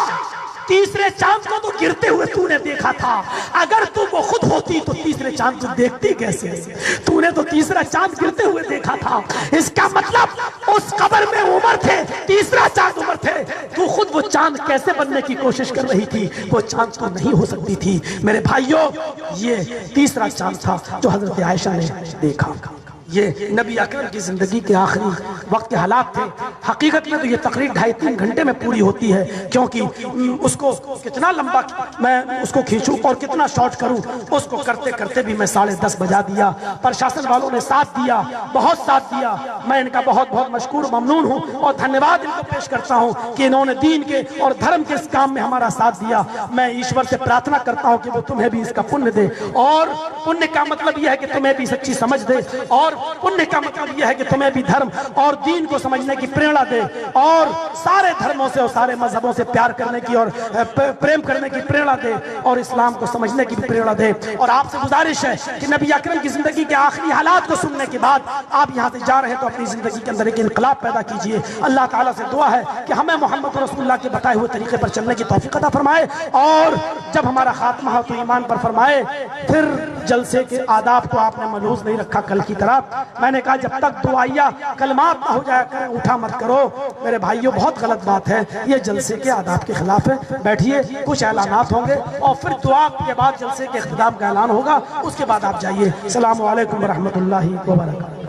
تیسرے چاند کو تو گرتے ہوئے تو نے دیکھا تھا، اگر تو وہ خود ہوتی تو تیسرے چاند کو دیکھتی کیسے؟ تو نے تو تیسرا چاند گرتے ہوئے دیکھا تھا، اس کا مطلب اس قبر میں عمر تھے، تیسرا چاند عمر تھے، تو خود وہ چاند کیسے بننے کی کوشش کر رہی تھی؟ وہ چاند تو نہیں ہو سکتی تھی۔ میرے بھائیوں یہ تیسرا چاند تھا جو حضرت عائشہ نے دیکھا۔ یہ نبی اکرم کی زندگی کے آخری وقت کے حالات تھے۔ حقیقت میں تو یہ تقریر 2.5-3 گھنٹے میں پوری ہوتی ہے، کیونکہ اس کو کتنا لمبا میں اس کو کھینچوں اور کتنا شارٹ کروں، اس کو کرتے کرتے بھی میں 10:30 بجا دیا۔ پرشاسن والوں نے ساتھ دیا، بہت ساتھ دیا، میں ان کا بہت بہت مشکور ممنون ہوں اور دھنیواد ان کو پیش کرتا ہوں کہ انہوں نے دین کے اور دھرم کے اس کام میں ہمارا ساتھ دیا۔ میں ایشور سے پرارتھنا کرتا ہوں کہ وہ تمہیں بھی اس کا پنیہ دے، اور پنیہ کا مطلب یہ ہے کہ تمہیں بھی سچی سمجھ دے، اور پنیہ کا مطلب یہ ہے کہ تمہیں بھی دھرم اور دین کو سمجھنے کی پریرنا دے، اور سارے دھرموں سے اور سارے مذہبوں سے پیار کرنے کی اور پریم کرنے کی پریرنا دے، اور اسلام کو سمجھنے کی بھی پریرنا دے۔ اور آپ سے گزارش ہے کہ نبی اکرم کی زندگی کے آخری حالات کو سننے کے بعد آپ یہاں سے جا رہے ہیں تو اپنی زندگی کے اندر ایک انقلاب پیدا کیجئے۔ اللہ تعالیٰ سے دعا ہے کہ ہمیں محمد رسول اللہ کے بتائے ہوئے طریقے پر چلنے کی توفیق عطا فرمائے، اور جب ہمارا خاتمہ ہو تو ایمان پر فرمائے۔ پھر جلسے کے آداب کو آپ نے ملحوظ نہیں رکھا کل کی طرح، میں نے کہا جب تک دعائیہ کلمات نہ ہو جایا کریں اٹھا مت کرو۔ میرے بھائیوں بہت غلط بات ہے، یہ جلسے کے آداب کے خلاف ہے۔ بیٹھیے، کچھ اعلانات ہوں گے اور پھر دعا کے بعد جلسے کے اختتام کا اعلان ہوگا، اس کے بعد آپ جائیے۔ السلام علیکم ورحمۃ اللہ وبرکاتہ۔